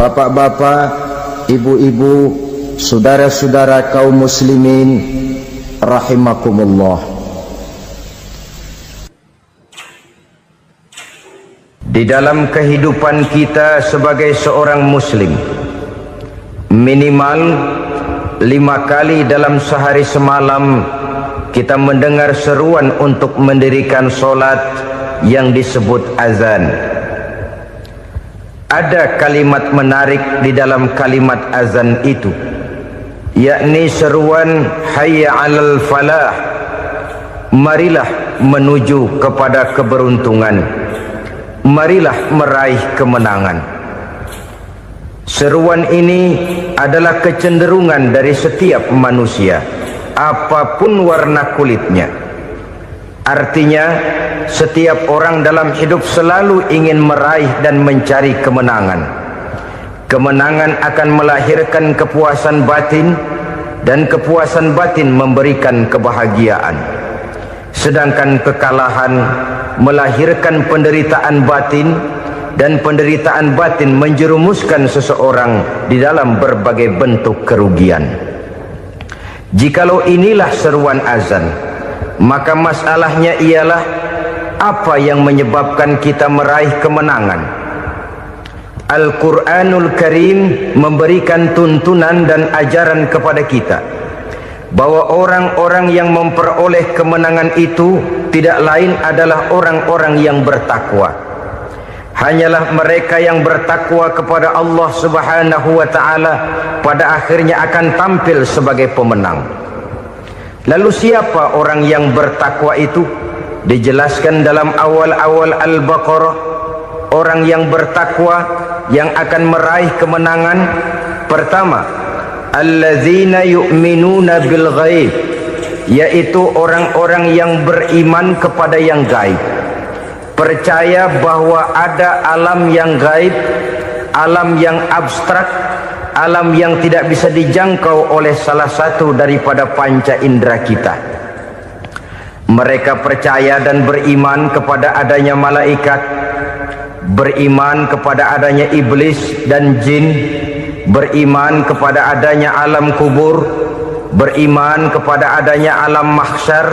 Bapak-bapak, ibu-ibu, saudara-saudara kaum muslimin rahimakumullah. Di dalam kehidupan kita sebagai seorang muslim, minimal 5 kali dalam sehari semalam kita mendengar seruan untuk mendirikan solat yang disebut azan. Ada kalimat menarik di dalam kalimat azan itu, yakni seruan hayya 'alal falah, marilah menuju kepada keberuntungan, marilah meraih kemenangan. Seruan ini adalah kecenderungan dari setiap manusia, apapun warna kulitnya. Artinya, setiap orang dalam hidup selalu ingin meraih dan mencari kemenangan. Kemenangan akan melahirkan kepuasan batin, dan kepuasan batin memberikan kebahagiaan. Sedangkan kekalahan melahirkan penderitaan batin, dan penderitaan batin menjerumuskan seseorang di dalam berbagai bentuk kerugian. Jikalau inilah seruan azan, maka masalahnya ialah apa yang menyebabkan kita meraih kemenangan. Al-Quranul Karim memberikan tuntunan dan ajaran kepada kita bahwa orang-orang yang memperoleh kemenangan itu tidak lain adalah orang-orang yang bertakwa. Hanyalah mereka yang bertakwa kepada Allah Subhanahu wa ta'ala pada akhirnya akan tampil sebagai pemenang. Lalu siapa orang yang bertakwa itu? Dijelaskan dalam awal-awal Al-Baqarah, orang yang bertakwa yang akan meraih kemenangan. Pertama, alladzina yu'minuna bil ghaib, yaitu orang-orang yang beriman kepada yang gaib, percaya bahwa ada alam yang gaib, alam yang abstrak, alam yang tidak bisa dijangkau oleh salah satu daripada panca indera kita. Mereka percaya dan beriman kepada adanya malaikat, beriman kepada adanya iblis dan jin, beriman kepada adanya alam kubur, beriman kepada adanya alam mahsyar,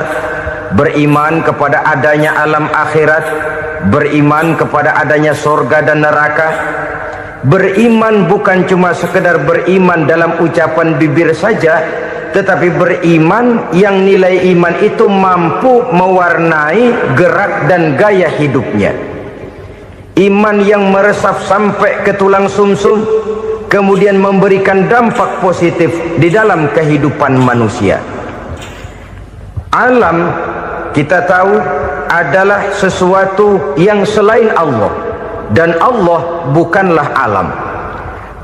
beriman kepada adanya alam akhirat, beriman kepada adanya surga dan neraka. Beriman bukan cuma sekedar beriman dalam ucapan bibir saja, tetapi beriman yang nilai iman itu mampu mewarnai gerak dan gaya hidupnya. Iman yang meresap sampai ke tulang sumsum, kemudian memberikan dampak positif di dalam kehidupan manusia. Alam, kita tahu, adalah sesuatu yang selain Allah, dan Allah bukanlah alam.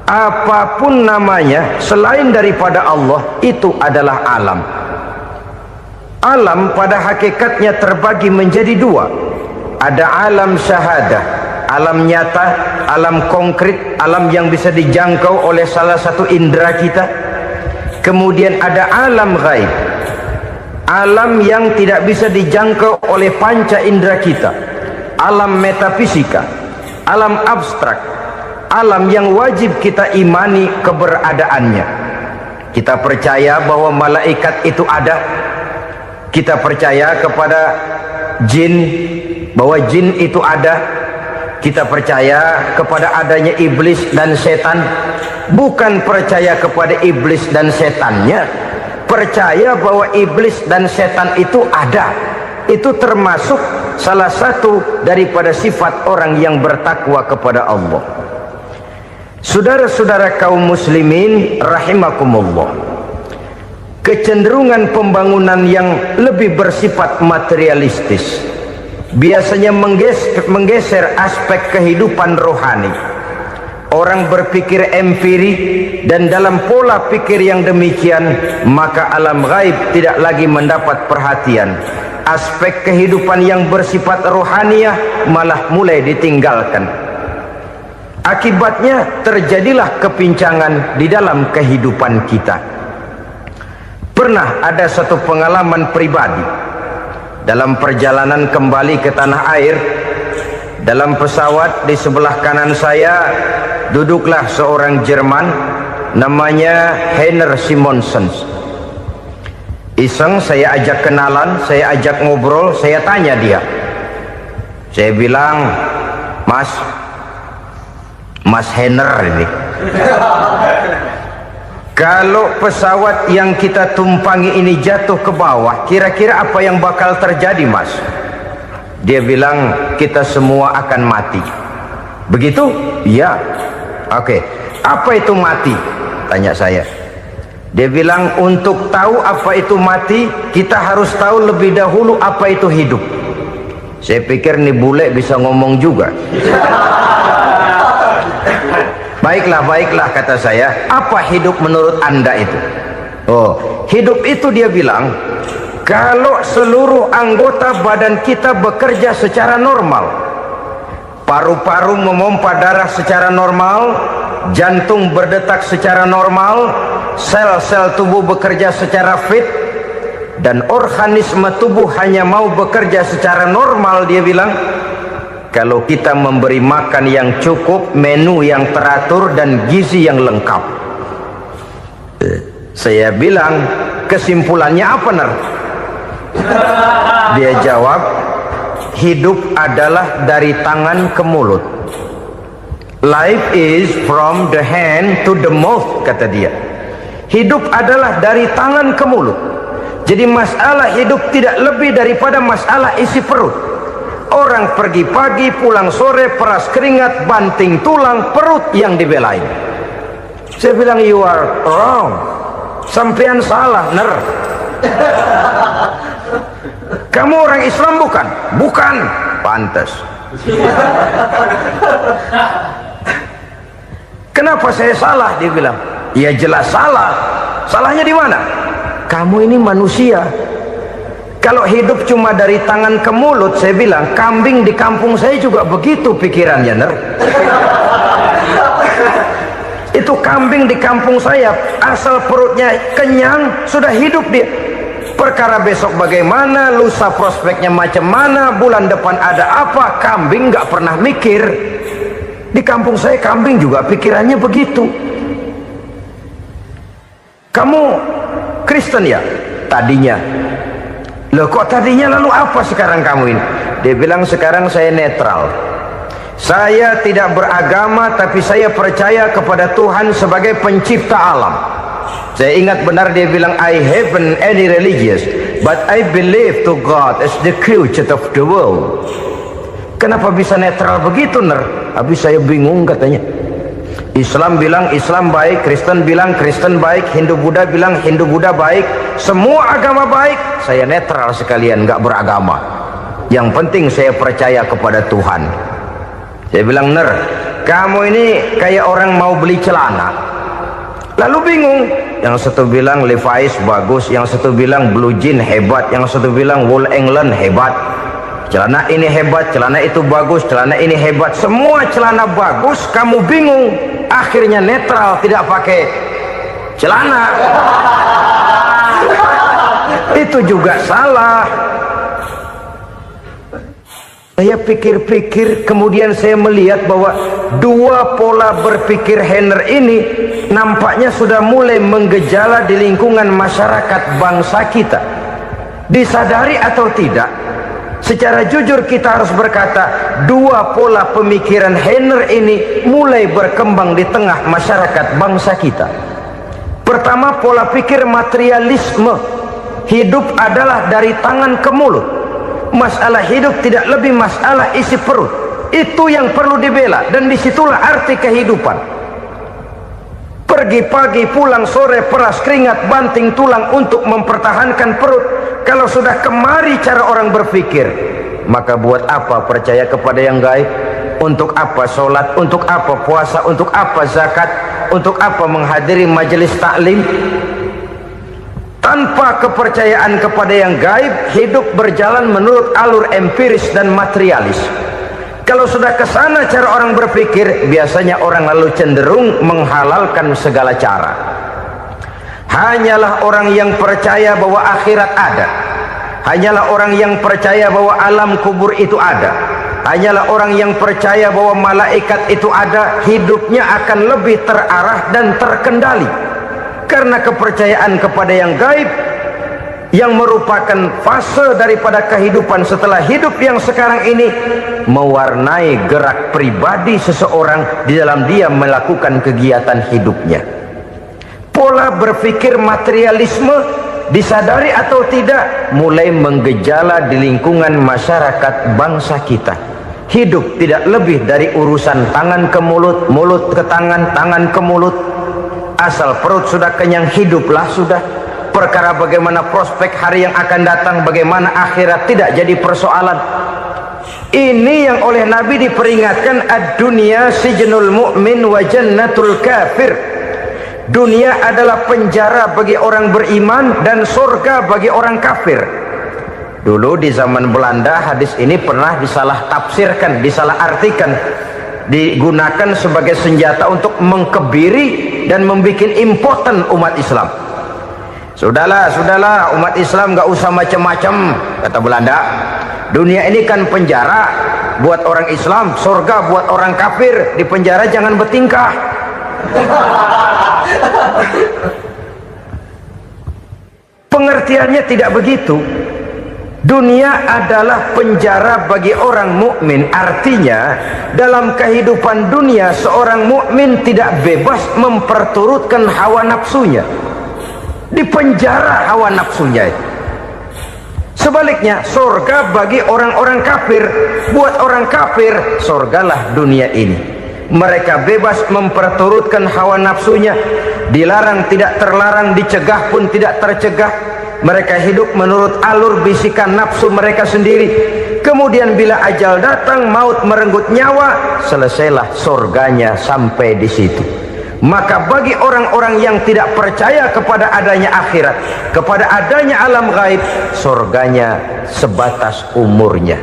Apapun namanya selain daripada Allah, itu adalah alam. Alam pada hakikatnya terbagi menjadi dua. Ada alam syahadah, alam nyata, alam konkret, alam yang bisa dijangkau oleh salah satu indera kita. Kemudian ada alam ghaib, alam yang tidak bisa dijangkau oleh panca indera kita, alam metafisika, alam abstrak, alam yang wajib kita imani keberadaannya. Kita percaya bahwa malaikat itu ada, kita percaya kepada jin, bahwa jin itu ada, kita percaya kepada adanya iblis dan setan. Bukan percaya kepada iblis dan setannya, percaya bahwa iblis dan setan itu ada. Itu termasuk salah satu daripada sifat orang yang bertakwa kepada Allah. Saudara-saudara kaum muslimin rahimakumullah, kecenderungan pembangunan yang lebih bersifat materialistis biasanya menggeser aspek kehidupan rohani. Orang berpikir empiri, dan dalam pola pikir yang demikian maka alam gaib tidak lagi mendapat perhatian. Aspek kehidupan yang bersifat rohaniah malah mulai ditinggalkan. Akibatnya terjadilah kepincangan di dalam kehidupan kita. Pernah ada satu pengalaman pribadi dalam perjalanan kembali ke tanah air. Dalam pesawat di sebelah kanan saya duduklah seorang Jerman namanya Heiner Simonsen. Iseng saya ajak kenalan, saya ajak ngobrol, saya tanya dia. Saya bilang, Mas Heiner ini, kalau pesawat yang kita tumpangi ini jatuh ke bawah, kira-kira apa yang bakal terjadi, Mas? Dia bilang, kita semua akan mati. Begitu? Iya. Oke. Apa itu mati? Tanya saya. Dia bilang, untuk tahu apa itu mati, kita harus tahu lebih dahulu apa itu hidup. Saya pikir nih bule bisa ngomong juga. Baiklah, kata saya. Apa hidup menurut Anda itu? Oh, hidup itu dia bilang, kalau seluruh anggota badan kita bekerja secara normal, paru-paru memompa darah secara normal, jantung berdetak secara normal, sel-sel tubuh bekerja secara fit, dan organisme tubuh hanya mau bekerja secara normal, dia bilang, kalau kita memberi makan yang cukup, menu yang teratur, dan gizi yang lengkap. Saya bilang, kesimpulannya apa, Ner? Dia jawab, hidup adalah dari tangan ke mulut. Life is from the hand to the mouth, kata dia. Hidup adalah dari tangan ke mulut. Jadi masalah hidup tidak lebih daripada masalah isi perut. Orang pergi pagi, pulang sore, peras keringat, banting tulang, perut yang dibelain. Saya bilang, you are wrong. Sampean salah, Ner. Kamu orang Islam bukan? Bukan. Pantas. Kenapa saya salah? Dia bilang, ya jelas salah. Salahnya di mana? Kamu ini manusia. Kalau hidup cuma dari tangan ke mulut, saya bilang, kambing di kampung saya juga begitu pikirannya, Ner. Itu kambing di kampung saya, asal perutnya kenyang, sudah hidup dia. Perkara besok bagaimana, lusa prospeknya macam mana, bulan depan ada apa, kambing nggak pernah mikir. Di kampung saya kambing juga pikirannya begitu. Kamu Kristen ya? Tadinya. Loh kok tadinya, lalu apa sekarang kamu ini? Dia bilang, sekarang saya netral. Saya tidak beragama, tapi saya percaya kepada Tuhan sebagai pencipta alam. Saya ingat benar dia bilang, I haven't any religious, but I believe to God as the creator of the world. Kenapa bisa netral begitu, Ner? Habis saya bingung, katanya. Islam bilang Islam baik, Kristen bilang Kristen baik, Hindu Buddha bilang Hindu Buddha baik, semua agama baik. Saya netral sekalian, nggak beragama. Yang penting saya percaya kepada Tuhan. Saya bilang, Ner, kamu ini kayak orang mau beli celana, lalu bingung. Yang satu bilang Levi's bagus, yang satu bilang Blue Jean hebat, yang satu bilang Wool England hebat. Celana ini hebat, celana itu bagus, celana ini hebat, semua celana bagus, kamu bingung. Akhirnya netral, tidak pakai celana. Itu juga salah. Saya pikir-pikir, kemudian saya melihat bahwa dua pola berpikir Heiner ini nampaknya sudah mulai menggejala di lingkungan masyarakat bangsa kita. Disadari atau tidak, secara jujur kita harus berkata, dua pola pemikiran Heiner ini mulai berkembang di tengah masyarakat bangsa kita. Pertama, pola pikir materialisme. Hidup adalah dari tangan ke mulut. Masalah hidup tidak lebih masalah isi perut. Itu yang perlu dibela, dan disitulah arti kehidupan. Pergi pagi, pulang sore, peras keringat, banting tulang untuk mempertahankan perut. Kalau sudah kemari cara orang berpikir, maka buat apa percaya kepada yang gaib? Untuk apa sholat? Untuk apa puasa? Untuk apa zakat? Untuk apa menghadiri majelis taklim? Tanpa kepercayaan kepada yang gaib, hidup berjalan menurut alur empiris dan materialis. Kalau sudah ke sana cara orang berpikir, biasanya orang lalu cenderung menghalalkan segala cara. Hanyalah orang yang percaya bahwa akhirat ada, hanyalah orang yang percaya bahwa alam kubur itu ada, hanyalah orang yang percaya bahwa malaikat itu ada, hidupnya akan lebih terarah dan terkendali. Karena kepercayaan kepada yang gaib, yang merupakan fase daripada kehidupan setelah hidup yang sekarang ini, mewarnai gerak pribadi seseorang di dalam dia melakukan kegiatan hidupnya. Pola berpikir materialisme, disadari atau tidak, mulai menggejala di lingkungan masyarakat bangsa kita. Hidup tidak lebih dari urusan tangan ke mulut, mulut ke tangan, tangan ke mulut. Asal perut sudah kenyang, hiduplah sudah. Perkara bagaimana prospek hari yang akan datang, bagaimana akhirat, tidak jadi persoalan. Ini yang oleh Nabi diperingatkan, ad-dunya sijnul mu'min wa jannatul kafir. Dunia adalah penjara bagi orang beriman dan surga bagi orang kafir. Dulu di zaman Belanda hadis ini pernah disalah tafsirkan, disalah artikan, digunakan sebagai senjata untuk mengkebiri dan membuat impoten umat Islam. Sudahlah umat Islam gak usah macam-macam, kata Belanda. Dunia ini kan penjara buat orang Islam, surga buat orang kafir. Di penjara jangan bertingkah. Pengertiannya tidak begitu. Dunia adalah penjara bagi orang mukmin. Artinya dalam kehidupan dunia seorang mukmin tidak bebas memperturutkan hawa nafsunya. Dipenjara hawa nafsunya. Sebaliknya surga bagi orang-orang kafir. Buat orang kafir surgalah dunia ini. Mereka bebas memperturutkan hawa nafsunya, dilarang tidak terlarang, dicegah pun tidak tercegah. Mereka hidup menurut alur bisikan nafsu mereka sendiri. Kemudian bila ajal datang, maut merenggut nyawa, selesailah surganya sampai di situ. Maka bagi orang-orang yang tidak percaya kepada adanya akhirat, kepada adanya alam gaib, surganya sebatas umurnya.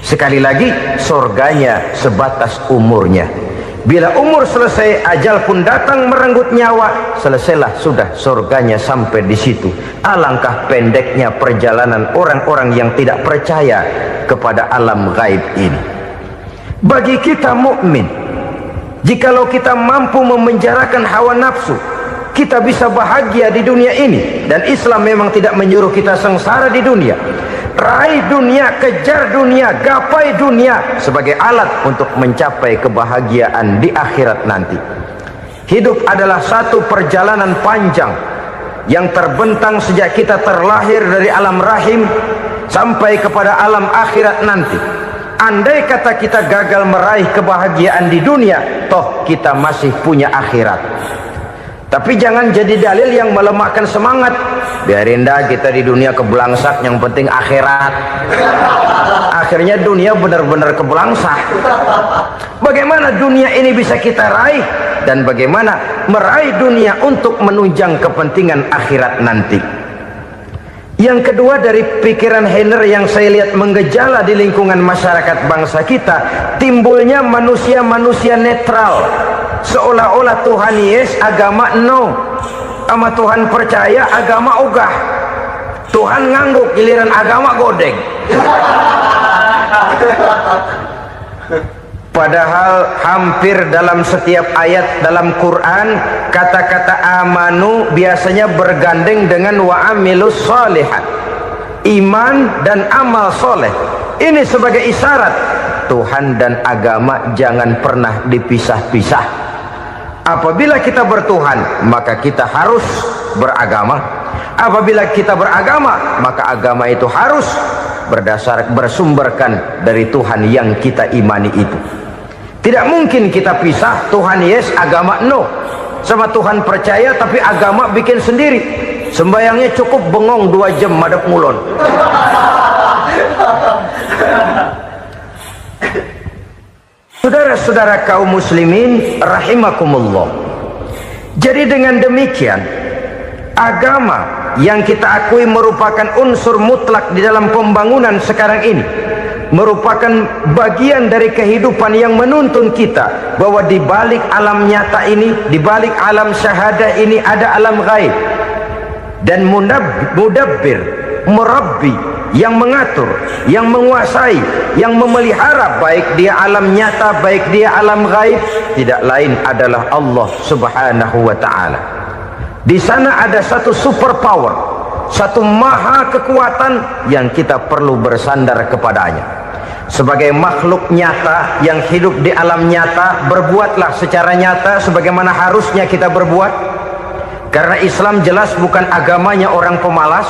Sekali lagi, surganya sebatas umurnya. Bila umur selesai, ajal pun datang merenggut nyawa, selesailah sudah surganya sampai di situ. Alangkah pendeknya perjalanan orang-orang yang tidak percaya kepada alam gaib ini. Bagi kita mukmin, jikalau kita mampu memenjarakan hawa nafsu, kita bisa bahagia di dunia ini. Dan Islam memang tidak menyuruh kita sengsara di dunia. Raih dunia, kejar dunia, gapai dunia sebagai alat untuk mencapai kebahagiaan di akhirat nanti. Hidup adalah satu perjalanan panjang yang terbentang sejak kita terlahir dari alam rahim sampai kepada alam akhirat nanti. Andai kata kita gagal meraih kebahagiaan di dunia, toh kita masih punya akhirat. Tapi jangan jadi dalil yang melemahkan semangat. Biarin dah kita di dunia kebelangsak, yang penting akhirat. Akhirnya dunia benar-benar kebelangsak. Bagaimana dunia ini bisa kita raih, dan bagaimana meraih dunia untuk menunjang kepentingan akhirat nanti. Yang kedua, dari pikiran Heiner yang saya lihat menggejala di lingkungan masyarakat bangsa kita, timbulnya manusia-manusia netral. Seolah-olah Tuhan yes, agama no. Sama Tuhan percaya, agama ogah. Tuhan ngangguk, giliran agama godeng. Padahal hampir dalam setiap ayat dalam Quran, kata-kata amanu biasanya bergandeng dengan wa amilus sholihat. Iman dan amal soleh. Ini sebagai isyarat Tuhan dan agama jangan pernah dipisah-pisah. Apabila kita bertuhan, maka kita harus beragama. Apabila kita beragama, maka agama itu harus bersumberkan dari Tuhan yang kita imani itu. Tidak mungkin kita pisah, Tuhan yes, agama no. Sama Tuhan percaya tapi agama bikin sendiri. Sembayangnya cukup bengong 2 jam madep mulon. Saudara-saudara kaum muslimin rahimakumullah. Jadi dengan demikian, agama yang kita akui merupakan unsur mutlak di dalam pembangunan sekarang ini, merupakan bagian dari kehidupan yang menuntun kita bahwa di balik alam nyata ini, di balik alam syahadah ini ada alam gaib. Dan mudabbir, murabbi, yang mengatur, yang menguasai, yang memelihara, baik dia alam nyata, baik dia alam gaib, tidak lain adalah Allah Subhanahu wa ta'ala. Di sana ada satu super power, satu maha kekuatan yang kita perlu bersandar kepadanya. Sebagai makhluk nyata yang hidup di alam nyata, berbuatlah secara nyata sebagaimana harusnya kita berbuat. Karena Islam jelas bukan agamanya orang pemalas.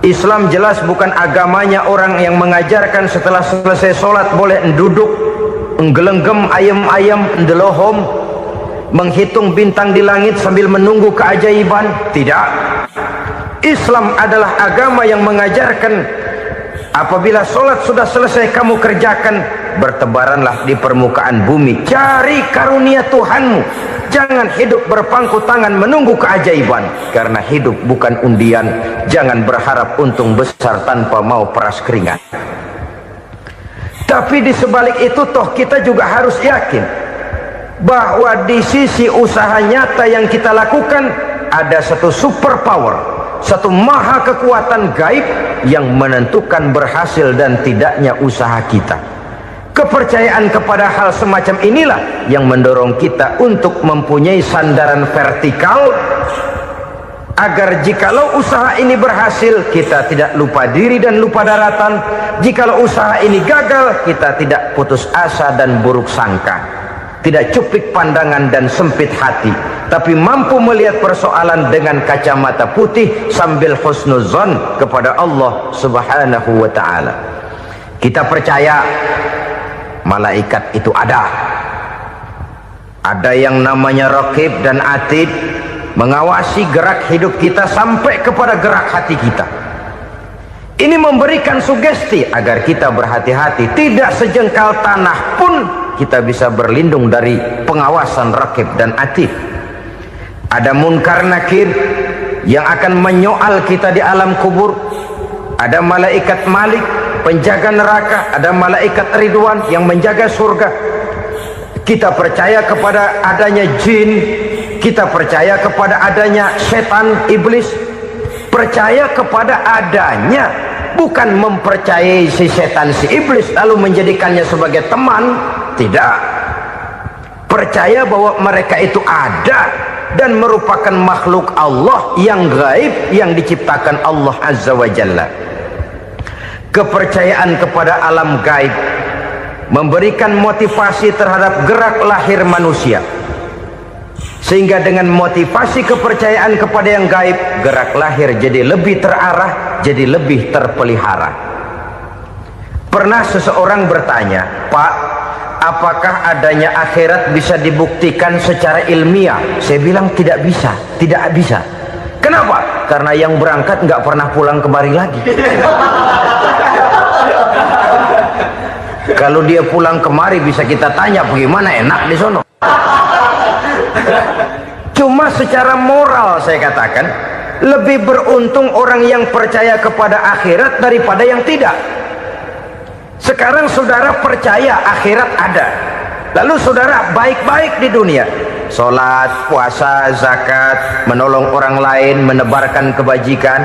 Islam jelas bukan agamanya orang yang mengajarkan setelah selesai sholat boleh duduk, nggelenggem ayam-ayam, ndelohom, menghitung bintang di langit sambil menunggu keajaiban. Tidak. Islam adalah agama yang mengajarkan apabila sholat sudah selesai kamu kerjakan, bertebaranlah di permukaan bumi, cari karunia Tuhanmu. Jangan hidup berpangku tangan menunggu keajaiban, karena hidup bukan undian. Jangan berharap untung besar tanpa mau peras keringat. Tapi di sebalik itu toh kita juga harus yakin bahwa di sisi usaha nyata yang kita lakukan ada satu super power, satu maha kekuatan gaib yang menentukan berhasil dan tidaknya usaha kita. Kepercayaan kepada hal semacam inilah yang mendorong kita untuk mempunyai sandaran vertikal, agar jikalau usaha ini berhasil, kita tidak lupa diri dan lupa daratan. Jikalau usaha ini gagal, kita tidak putus asa dan buruk sangka, tidak cuplik pandangan dan sempit hati, tapi mampu melihat persoalan dengan kacamata putih sambil husnuzon kepada Allah Subhanahu wa ta'ala. Kita percaya malaikat itu ada yang namanya Raqib dan Atid, mengawasi gerak hidup kita sampai kepada gerak hati kita. Ini memberikan sugesti agar kita berhati-hati, tidak sejengkal tanah pun kita bisa berlindung dari pengawasan Raqib dan Atid. Ada Munkar Nakir yang akan menyoal kita di alam kubur. Ada malaikat Malik, penjaga neraka. Ada malaikat Ridwan yang menjaga surga. Kita percaya kepada adanya jin, kita percaya kepada adanya setan, iblis. Percaya kepada adanya, bukan mempercayai si setan, si iblis lalu menjadikannya sebagai teman. Tidak. Percaya bahwa mereka itu ada dan merupakan makhluk Allah yang gaib, yang diciptakan Allah Azza wa Jalla. Kepercayaan kepada alam gaib memberikan motivasi terhadap gerak lahir manusia, sehingga dengan motivasi kepercayaan kepada yang gaib, gerak lahir jadi lebih terarah, jadi lebih terpelihara. Pernah seseorang bertanya, "Pak, apakah adanya akhirat bisa dibuktikan secara ilmiah?" Saya bilang tidak bisa, tidak bisa. Kenapa? Karena yang berangkat nggak pernah pulang kembali lagi. Kalau dia pulang kemari bisa kita tanya bagaimana enak di sono. Cuma secara moral saya katakan, lebih beruntung orang yang percaya kepada akhirat daripada yang tidak. Sekarang saudara percaya akhirat ada, lalu saudara baik-baik di dunia, sholat, puasa, zakat, menolong orang lain, menebarkan kebajikan.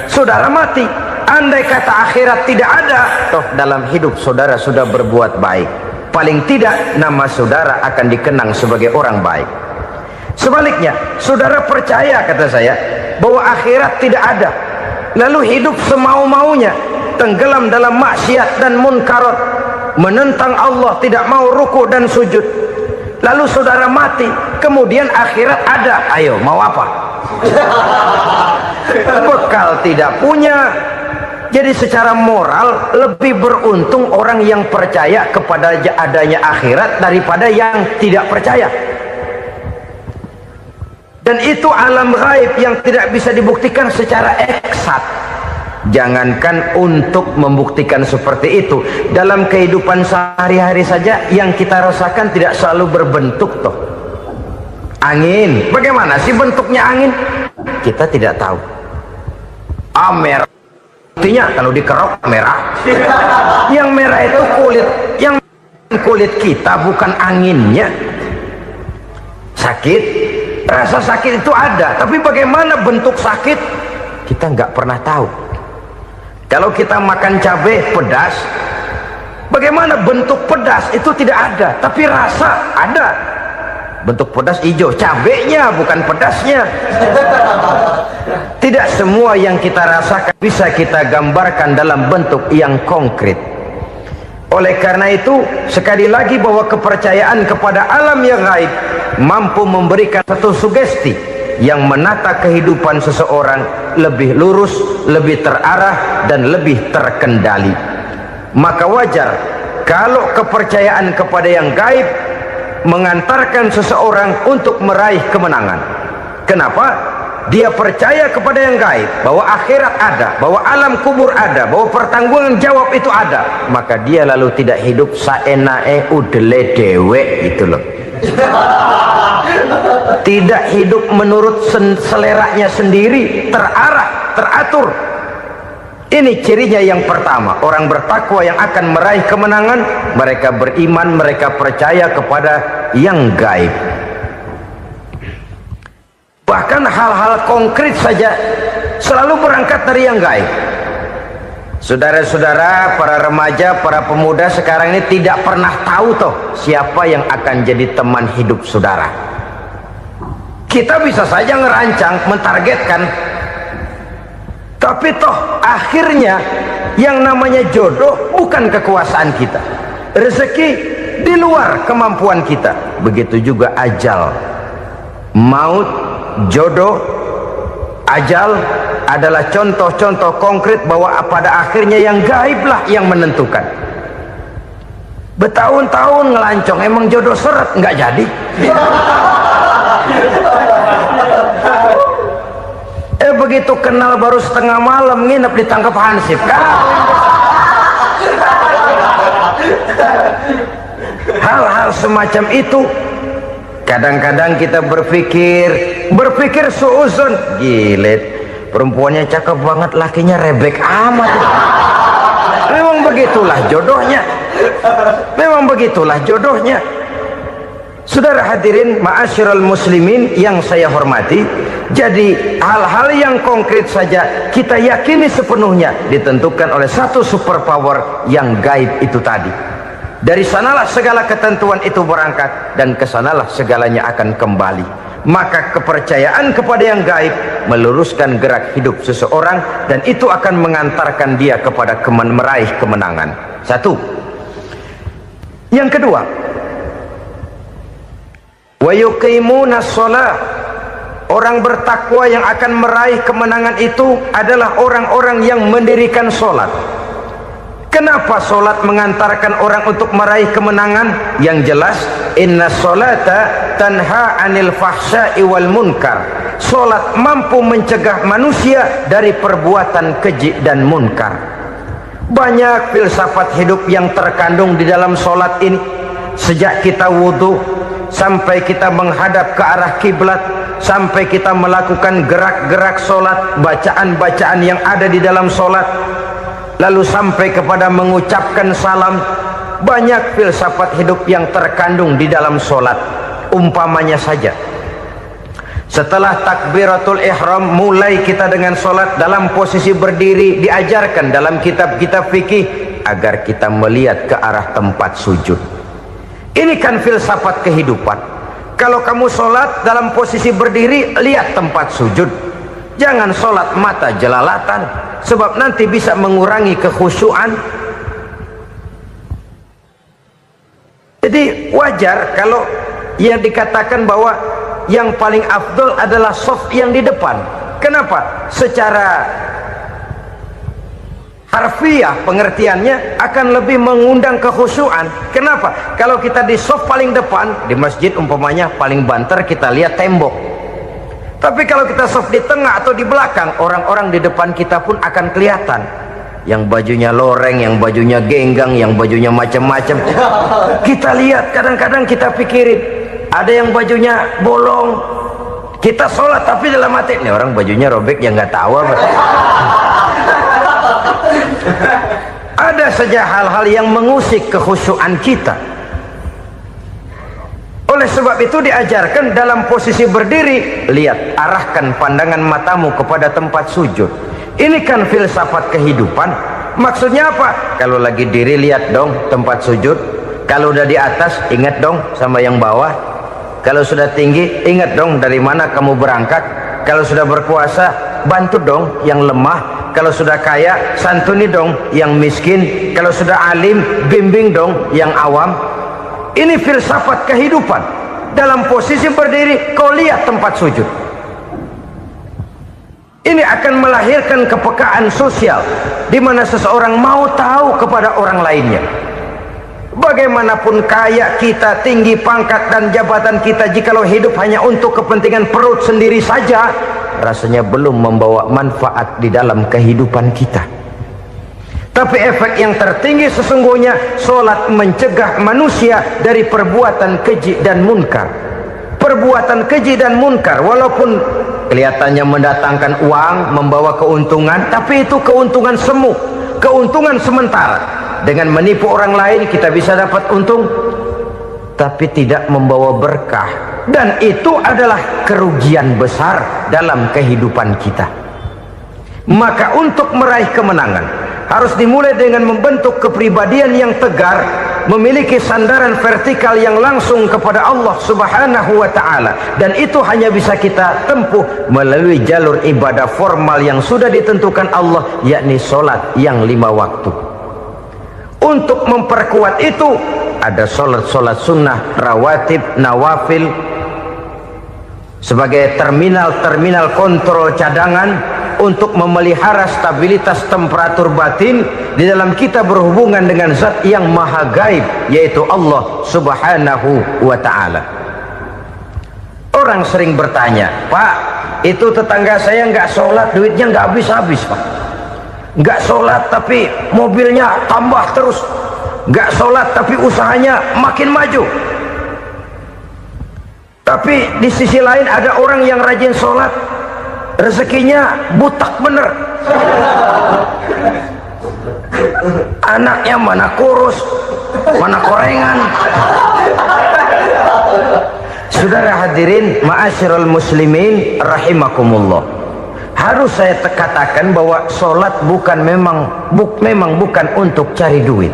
Saudara mati, andai kata akhirat tidak ada, toh dalam hidup saudara sudah berbuat baik, paling tidak nama saudara akan dikenang sebagai orang baik. Sebaliknya, saudara percaya, kata saya, bahwa akhirat tidak ada, lalu hidup semau-maunya, tenggelam dalam maksiat dan munkarat, menentang Allah, tidak mau ruku dan sujud, lalu saudara mati, kemudian akhirat ada, ayo mau apa? Bekal tidak punya. Jadi secara moral lebih beruntung orang yang percaya kepada adanya akhirat daripada yang tidak percaya. Dan itu alam gaib yang tidak bisa dibuktikan secara eksat. Jangankan untuk membuktikan seperti itu, dalam kehidupan sehari-hari saja yang kita rasakan tidak selalu berbentuk toh. Angin, bagaimana sih bentuknya angin? Kita tidak tahu. Merah, artinya kalau dikerok merah. Yang merah itu kulit, yang kulit kita bukan anginnya. Sakit, rasa sakit itu ada, tapi bagaimana bentuk sakit kita nggak pernah tahu. Kalau kita makan cabai pedas, bagaimana bentuk pedas itu tidak ada, tapi rasa ada. Bentuk pedas hijau, cabenya bukan pedasnya. Tidak semua yang kita rasakan bisa kita gambarkan dalam bentuk yang konkret. Oleh karena itu, sekali lagi bahwa kepercayaan kepada alam yang gaib mampu memberikan satu sugesti yang menata kehidupan seseorang lebih lurus, lebih terarah, dan lebih terkendali. Maka wajar kalau kepercayaan kepada yang gaib mengantarkan seseorang untuk meraih kemenangan. Kenapa? Dia percaya kepada yang gaib, bahwa akhirat ada, bahwa alam kubur ada, bahwa pertanggungan jawab itu ada. Maka dia lalu tidak hidup saenae udele dewe, gitu loh. Tidak hidup menurut seleranya sendiri, terarah, teratur. Ini cirinya yang pertama. Orang bertakwa yang akan meraih kemenangan, mereka beriman, mereka percaya kepada yang gaib. Bahkan hal-hal konkret saja selalu berangkat dari yang gaib. Saudara-saudara, para remaja, para pemuda sekarang ini tidak pernah tahu toh siapa yang akan jadi teman hidup saudara. Kita bisa saja ngerancang, mentargetkan, tapi toh akhirnya yang namanya jodoh bukan kekuasaan kita. Rezeki di luar kemampuan kita. Begitu juga ajal, maut, jodoh, ajal adalah contoh-contoh konkret bahwa pada akhirnya yang gaiblah yang menentukan. Bertahun-tahun ngelancong, emang jodoh seret nggak jadi. Begitu kenal baru setengah malam nginep ditangkap hansip kan. Hal-hal semacam itu kadang-kadang kita berpikir suuzon, gilet, perempuannya cakep banget, lakinya rebek amat. Memang begitulah jodohnya. Memang begitulah jodohnya. Saudara hadirin ma'asyiral muslimin yang saya hormati, jadi hal-hal yang konkret saja kita yakini sepenuhnya ditentukan oleh satu superpower yang gaib itu tadi. Dari sanalah segala ketentuan itu berangkat dan kesanalah segalanya akan kembali. Maka kepercayaan kepada yang gaib meluruskan gerak hidup seseorang dan itu akan mengantarkan dia kepada meraih kemenangan. Satu. Yang kedua, wa yuqimuna shalah. Orang bertakwa yang akan meraih kemenangan itu adalah orang-orang yang mendirikan sholat. Kenapa sholat mengantarkan orang untuk meraih kemenangan? Yang jelas, inna sholata tanha anil fahsya'i wal munkar. Sholat mampu mencegah manusia dari perbuatan keji dan munkar. Banyak filsafat hidup yang terkandung di dalam sholat ini. Sejak kita wudhu sampai kita menghadap ke arah kiblat, sampai kita melakukan gerak-gerak sholat, bacaan-bacaan yang ada di dalam sholat, lalu sampai kepada mengucapkan salam. Banyak filsafat hidup yang terkandung di dalam sholat. Umpamanya saja, setelah takbiratul ihram mulai kita dengan sholat dalam posisi berdiri, diajarkan dalam kitab-kitab fikih agar kita melihat ke arah tempat sujud. Ini kan filsafat kehidupan. Kalau kamu sholat dalam posisi berdiri, lihat tempat sujud. Jangan sholat mata jelalatan, sebab nanti bisa mengurangi kekhusyuan. Jadi wajar kalau yang dikatakan bahwa yang paling afdol adalah shaf yang di depan. Kenapa? Secara harfiah pengertiannya akan lebih mengundang kekhusyuan. Kenapa? Kalau kita di shaf paling depan di masjid umpamanya paling banter kita lihat tembok. Tapi kalau kita shaf di tengah atau di belakang, orang-orang di depan kita pun akan kelihatan. Yang bajunya loreng, yang bajunya genggang, yang bajunya macam-macam. Kita lihat, kadang-kadang kita pikirin, ada yang bajunya bolong. Kita sholat tapi dalam hati, nih orang bajunya robek yang nggak tahu apa. Ada saja hal-hal yang mengusik kekhusyuan kita. Oleh sebab itu diajarkan dalam posisi berdiri, lihat, arahkan pandangan matamu kepada tempat sujud. Ini kan filsafat kehidupan. Maksudnya apa? Kalau lagi diri lihat dong tempat sujud, kalau udah di atas ingat dong sama yang bawah, kalau sudah tinggi ingat dong dari mana kamu berangkat, kalau sudah berkuasa bantu dong yang lemah, kalau sudah kaya santuni dong yang miskin, kalau sudah alim bimbing dong yang awam. Ini filsafat kehidupan. Dalam posisi berdiri kau lihat tempat sujud. Ini akan melahirkan kepekaan sosial di mana seseorang mau tahu kepada orang lainnya. Bagaimanapun kaya kita, tinggi pangkat dan jabatan kita, jikalau hidup hanya untuk kepentingan perut sendiri saja, rasanya belum membawa manfaat di dalam kehidupan kita. Tapi efek yang tertinggi sesungguhnya, solat mencegah manusia dari perbuatan keji dan munkar. Perbuatan keji dan munkar walaupun kelihatannya mendatangkan uang, membawa keuntungan, tapi itu keuntungan semu, keuntungan sementara. Dengan menipu orang lain kita bisa dapat untung, tapi tidak membawa berkah, dan itu adalah kerugian besar dalam kehidupan kita. Maka untuk meraih kemenangan harus dimulai dengan membentuk kepribadian yang tegar, memiliki sandaran vertikal yang langsung kepada Allah Subhanahu wa ta'ala, dan itu hanya bisa kita tempuh melalui jalur ibadah formal yang sudah ditentukan Allah, yakni solat yang 5 waktu. Untuk memperkuat itu ada solat-solat sunnah, rawatib, nawafil sebagai terminal-terminal kontrol cadangan untuk memelihara stabilitas temperatur batin di dalam kita berhubungan dengan zat yang maha gaib, yaitu Allah Subhanahu wa ta'ala. Orang sering bertanya, Pak, itu tetangga saya nggak sholat, duitnya nggak habis-habis, Pak. Nggak sholat tapi mobilnya tambah terus, nggak sholat tapi usahanya makin maju. Tapi di sisi lain ada orang yang rajin sholat, rezekinya butak bener, anaknya mana kurus mana korengan. Saudara hadirin ma'asyiral muslimin rahimakumullah, harus saya katakan bahwa solat memang bukan untuk cari duit.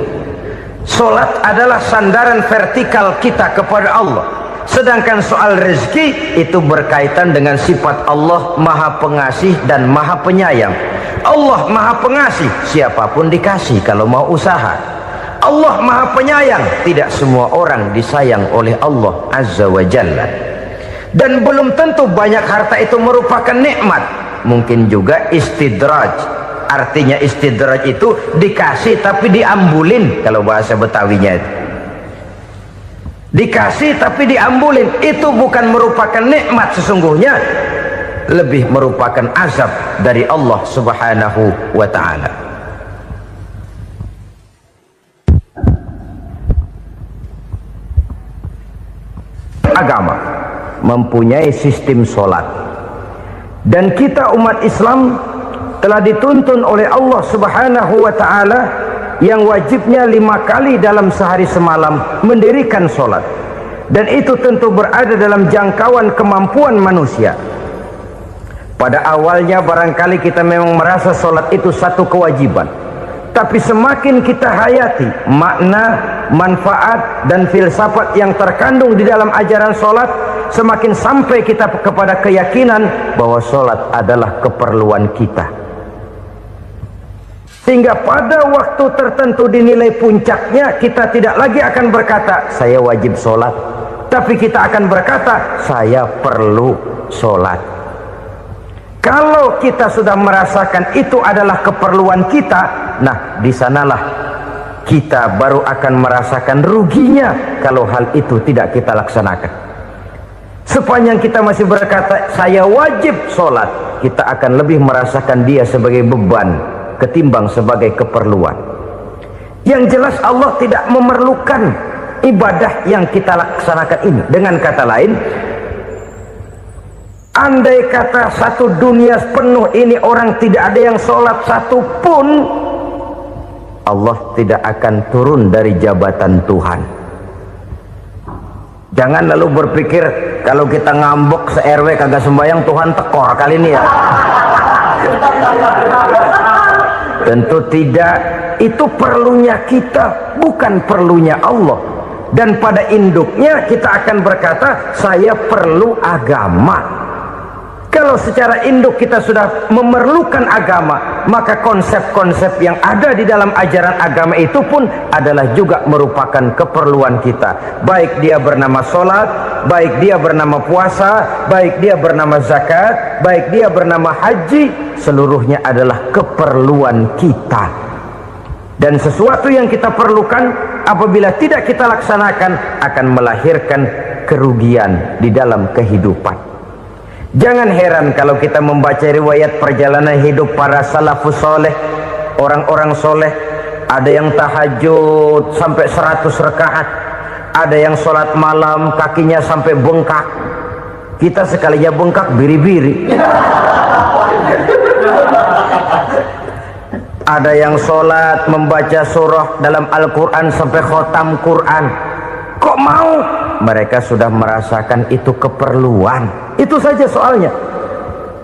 Solat adalah sandaran vertikal kita kepada Allah. Sedangkan soal rezeki itu berkaitan dengan sifat Allah maha pengasih dan maha penyayang. Allah maha pengasih, siapapun dikasih kalau mau usaha. Allah maha penyayang, tidak semua orang disayang oleh Allah Azza wa Jalla. Dan belum tentu banyak harta itu merupakan nikmat, mungkin juga istidraj. Artinya istidraj itu dikasih tapi diambulin, kalau bahasa Betawinya itu. Dikasih tapi diambulin, itu bukan merupakan nikmat sesungguhnya, lebih merupakan azab dari Allah Subhanahu wa ta'ala. Agama mempunyai sistem solat, dan kita umat Islam telah dituntun oleh Allah Subhanahu wa ta'ala yang wajibnya 5 kali dalam sehari semalam mendirikan solat, dan itu tentu berada dalam jangkauan kemampuan manusia. Pada awalnya barangkali kita memang merasa solat itu satu kewajiban, tapi semakin kita hayati makna, manfaat dan filsafat yang terkandung di dalam ajaran solat, semakin sampai kita kepada keyakinan bahwa solat adalah keperluan kita. Sehingga pada waktu tertentu dinilai puncaknya, kita tidak lagi akan berkata saya wajib sholat, tapi kita akan berkata saya perlu sholat. Kalau kita sudah merasakan itu adalah keperluan kita, nah disanalah kita baru akan merasakan ruginya kalau hal itu tidak kita laksanakan. Sepanjang kita masih berkata saya wajib sholat, kita akan lebih merasakan dia sebagai beban ketimbang sebagai keperluan. Yang jelas Allah tidak memerlukan ibadah yang kita laksanakan ini. Dengan kata lain, andai kata satu dunia penuh ini orang tidak ada yang sholat satu pun, Allah tidak akan turun dari jabatan Tuhan. Jangan lalu berpikir kalau kita ngambek se-RW kagak sembahyang Tuhan tekor kali ini ya. Tentu tidak. Itu perlunya kita, bukan perlunya Allah. Dan pada induknya kita akan berkata, saya perlu agama. Kalau secara induk kita sudah memerlukan agama, maka konsep-konsep yang ada di dalam ajaran agama itu pun adalah juga merupakan keperluan kita. Baik dia bernama sholat, baik dia bernama puasa, baik dia bernama zakat, baik dia bernama haji, seluruhnya adalah keperluan kita. Dan sesuatu yang kita perlukan apabila tidak kita laksanakan akan melahirkan kerugian di dalam kehidupan. Jangan heran kalau kita membaca riwayat perjalanan hidup para salafus soleh, orang-orang soleh. Ada yang tahajud sampai 100 rakaat, ada yang sholat malam kakinya sampai bengkak. Kita sekalinya bengkak biri-biri. Ada yang sholat membaca surah dalam Al-Quran sampai khotam Quran. Kok mau? Mereka sudah merasakan itu keperluan. Itu saja soalnya.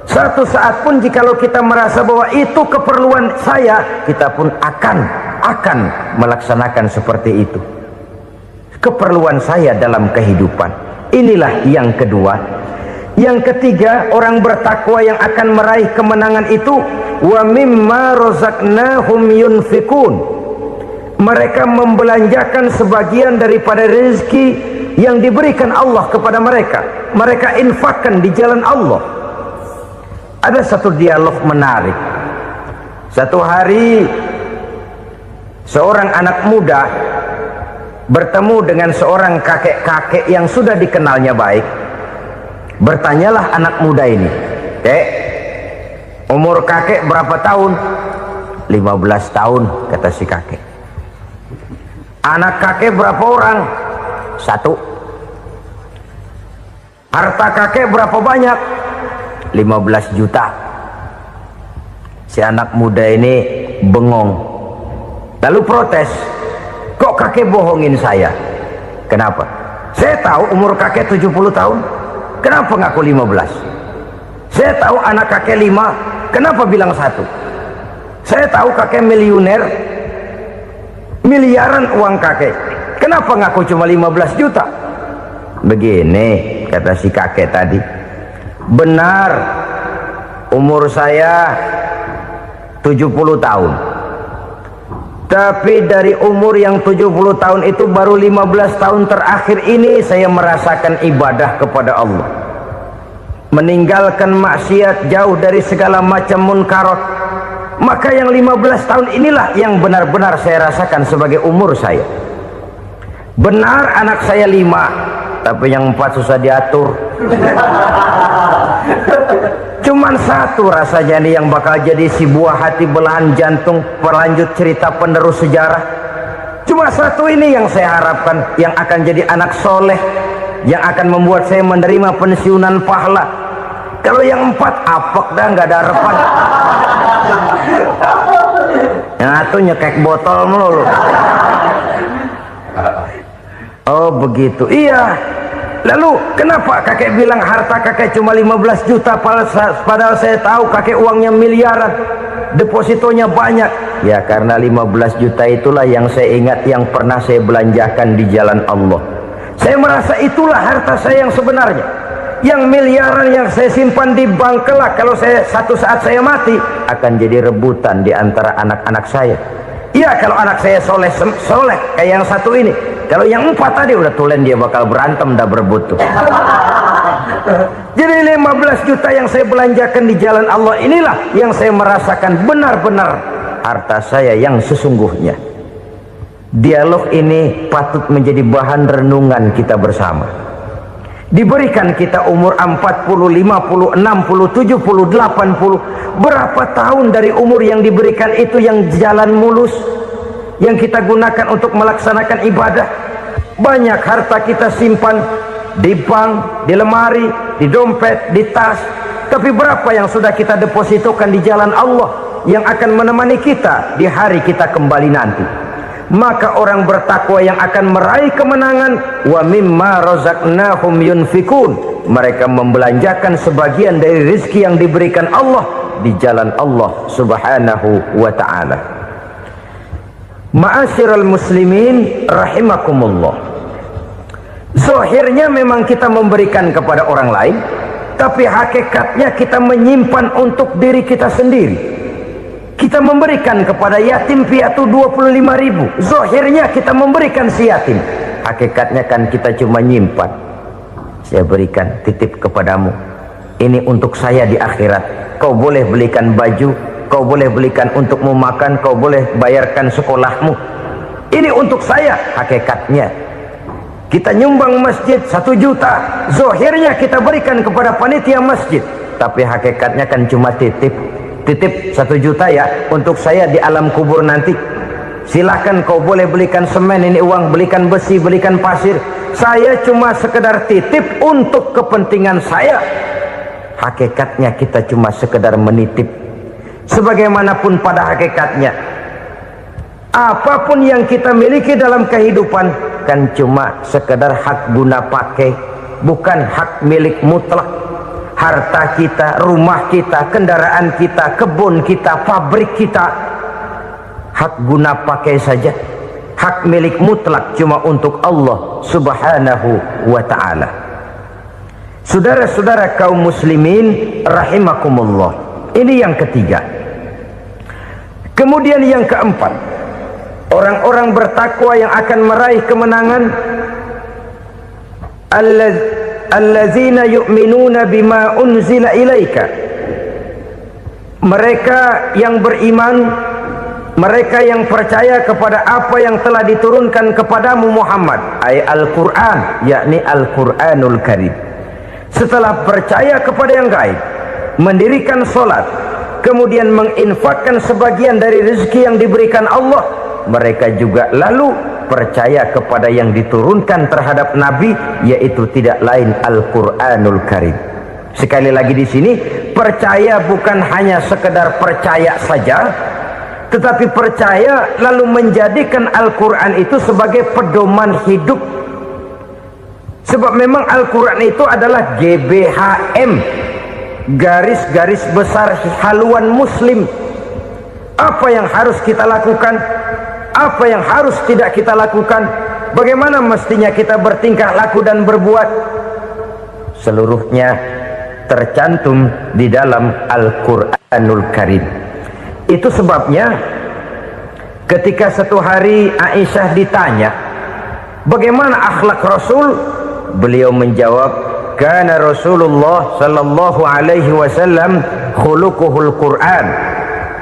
Satu saat pun jikalau kita merasa bahwa itu keperluan saya, kita pun akan melaksanakan seperti itu. Keperluan saya dalam kehidupan. Inilah yang kedua. Yang ketiga, orang bertakwa yang akan meraih kemenangan itu, wa mimma razaqnahum yunfikun. Mereka membelanjakan sebagian daripada rezeki yang diberikan Allah kepada mereka. Mereka infakkan di jalan Allah. Ada satu dialog menarik. Satu hari seorang anak muda bertemu dengan seorang kakek-kakek yang sudah dikenalnya baik. Bertanyalah anak muda ini, "Kek, umur kakek berapa tahun?" 15 tahun, kata si kakek. Anak kakek berapa orang? 1. Harta kakek berapa banyak? 15 juta. Si anak muda ini bengong, lalu protes, "Kok kakek bohongin saya?" "Kenapa?" "Saya tahu umur kakek 70 tahun. Kenapa ngaku 15? Saya tahu anak kakek 5. Kenapa bilang 1? Saya tahu kakek miliuner, miliaran uang kakek. Kenapa ngaku cuma 15 juta? Begini, kata si kakek tadi, benar umur saya 70 tahun. Tapi dari umur yang 70 tahun itu baru 15 tahun terakhir ini saya merasakan ibadah kepada Allah. Meninggalkan maksiat, jauh dari segala macam munkarat. Maka yang 15 tahun inilah yang benar-benar saya rasakan sebagai umur saya. Benar anak saya 5, tapi yang 4 susah diatur. Cuman 1 rasanya nih yang bakal jadi si buah hati, belahan jantung, pelanjut cerita penerus sejarah. Cuma 1 ini yang saya harapkan, yang akan jadi anak soleh, yang akan membuat saya menerima pensiunan pahala. Kalau yang 4 apek dah, nggak ada harapan. Yang 1 nyekek botol melulu. Oh begitu, iya. Lalu kenapa kakek bilang harta kakek cuma 15 juta padahal saya tahu kakek uangnya miliaran, depositonya banyak? Ya karena 15 juta itulah yang saya ingat yang pernah saya belanjakan di jalan Allah. Saya merasa itulah harta saya yang sebenarnya. Yang miliaran yang saya simpan di bank kelak, kalau satu saat saya mati, akan jadi rebutan di antara anak-anak saya. Iya kalau anak saya soleh kayak yang 1 ini. Kalau yang 4 tadi udah tulen dia bakal berantem dah berebut tuh. Jadi 15 juta yang saya belanjakan di jalan Allah inilah yang saya merasakan benar-benar harta saya yang sesungguhnya. Dialog ini patut menjadi bahan renungan kita bersama. Diberikan kita umur 40, 50, 60, 70, 80. Berapa tahun dari umur yang diberikan itu yang jalan mulus, yang kita gunakan untuk melaksanakan ibadah? Banyak harta kita simpan di bank, di lemari, di dompet, di tas. Tapi berapa yang sudah kita depositokan di jalan Allah yang akan menemani kita di hari kita kembali nanti? Maka orang bertakwa yang akan meraih kemenangan, wa mimma razaqnahum yunfikun, mereka membelanjakan sebagian dari rezeki yang diberikan Allah di jalan Allah subhanahu wa ta'ala. Ma'asyiral muslimin rahimakumullah, zahirnya memang kita memberikan kepada orang lain, tapi hakikatnya kita menyimpan untuk diri kita sendiri. Kita memberikan kepada yatim piatu 25.000, zahirnya kita memberikan si yatim, hakikatnya kan kita cuma nyimpan. Saya berikan, titip kepadamu, ini untuk saya di akhirat. Kau boleh belikan baju, kau boleh belikan untukmu makan, kau boleh bayarkan sekolahmu, ini untuk saya. Hakikatnya kita nyumbang masjid 1 juta, zahirnya kita berikan kepada panitia masjid, tapi hakikatnya kan cuma titip 1 juta ya, untuk saya di alam kubur nanti. Silahkan kau boleh belikan semen, ini uang, belikan besi, belikan pasir, saya cuma sekedar titip untuk kepentingan saya. Hakikatnya kita cuma sekedar menitip. Sebagaimanapun pada hakikatnya, apapun yang kita miliki dalam kehidupan kan cuma sekedar hak guna pakai, bukan hak milik mutlak. Harta kita, rumah kita, kendaraan kita, kebun kita, pabrik kita, hak guna pakai saja. Hak milik mutlak cuma untuk Allah subhanahu wa ta'ala. Saudara-saudara kaum muslimin rahimakumullah, ini yang ketiga. Kemudian yang keempat, orang-orang bertakwa yang akan meraih kemenangan, allazina yu'minuna bima unzila ilaika, mereka yang beriman, mereka yang percaya kepada apa yang telah diturunkan kepadamu Muhammad, ay Al-Quran, yakni Al-Quranul Karim. Setelah percaya kepada yang gaib, mendirikan solat, kemudian menginfakkan sebagian dari rezeki yang diberikan Allah, mereka juga lalu percaya kepada yang diturunkan terhadap Nabi, yaitu tidak lain Al-Quranul Karim. Sekali lagi di sini, percaya bukan hanya sekedar percaya saja, tetapi percaya lalu menjadikan Al-Quran itu sebagai pedoman hidup. Sebab memang Al-Quran itu adalah GBHM, garis-garis besar haluan muslim. Apa yang harus kita lakukan, apa yang harus tidak kita lakukan, bagaimana mestinya kita bertingkah laku dan berbuat, seluruhnya tercantum di dalam Al-Quranul Karim. Itu sebabnya ketika satu hari Aisyah ditanya bagaimana akhlak Rasul, beliau menjawab, kana Rasulullah sallallahu alaihi wasallam khuluquhul Quran.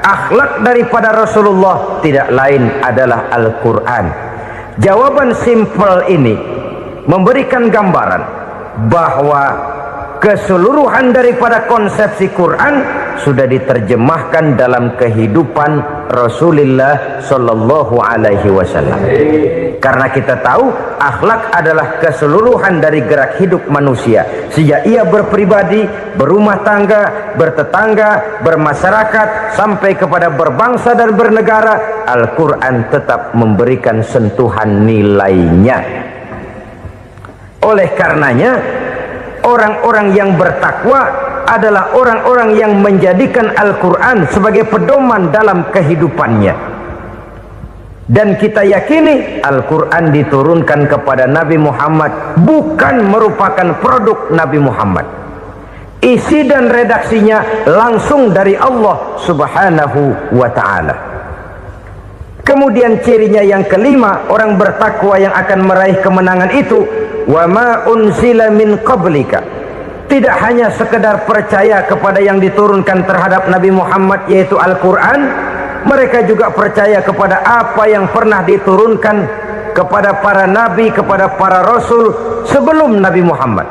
Akhlak daripada Rasulullah tidak lain adalah Al-Quran. Jawaban simpel ini memberikan gambaran bahwa keseluruhan daripada konsepsi Quran sudah diterjemahkan dalam kehidupan Rasulullah sallallahu alaihi wasallam. Karena kita tahu akhlak adalah keseluruhan dari gerak hidup manusia, sejak ia berpribadi, berumah tangga, bertetangga, bermasyarakat, sampai kepada berbangsa dan bernegara. Al-Quran tetap memberikan sentuhan nilainya. Oleh karenanya, orang-orang yang bertakwa adalah orang-orang yang menjadikan Al-Quran sebagai pedoman dalam kehidupannya. Dan kita yakini Al-Quran diturunkan kepada Nabi Muhammad, bukan merupakan produk Nabi Muhammad. Isi dan redaksinya langsung dari Allah subhanahu wa ta'ala. Kemudian cirinya yang kelima, orang bertakwa yang akan meraih kemenangan itu, wa ma unzila min qablika, tidak hanya sekedar percaya kepada yang diturunkan terhadap Nabi Muhammad yaitu Al-Quran, mereka juga percaya kepada apa yang pernah diturunkan kepada para nabi, kepada para rasul sebelum Nabi Muhammad.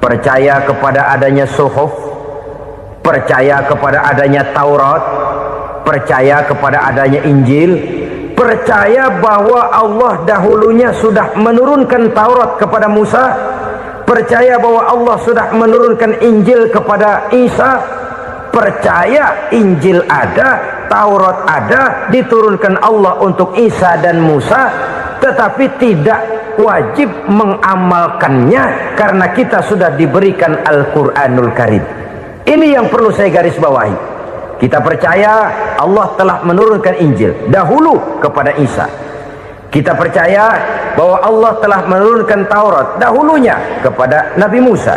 Percaya kepada adanya suhuf, percaya kepada adanya Taurat, percaya kepada adanya Injil, percaya bahwa Allah dahulunya sudah menurunkan Taurat kepada Musa, percaya bahwa Allah sudah menurunkan Injil kepada Isa, percaya Injil ada, Taurat ada, diturunkan Allah untuk Isa dan Musa, tetapi tidak wajib mengamalkannya karena kita sudah diberikan Al-Quranul Karim. Ini yang perlu saya garis bawahi. Kita percaya Allah telah menurunkan Injil dahulu kepada Isa. Kita percaya bahwa Allah telah menurunkan Taurat dahulunya kepada Nabi Musa.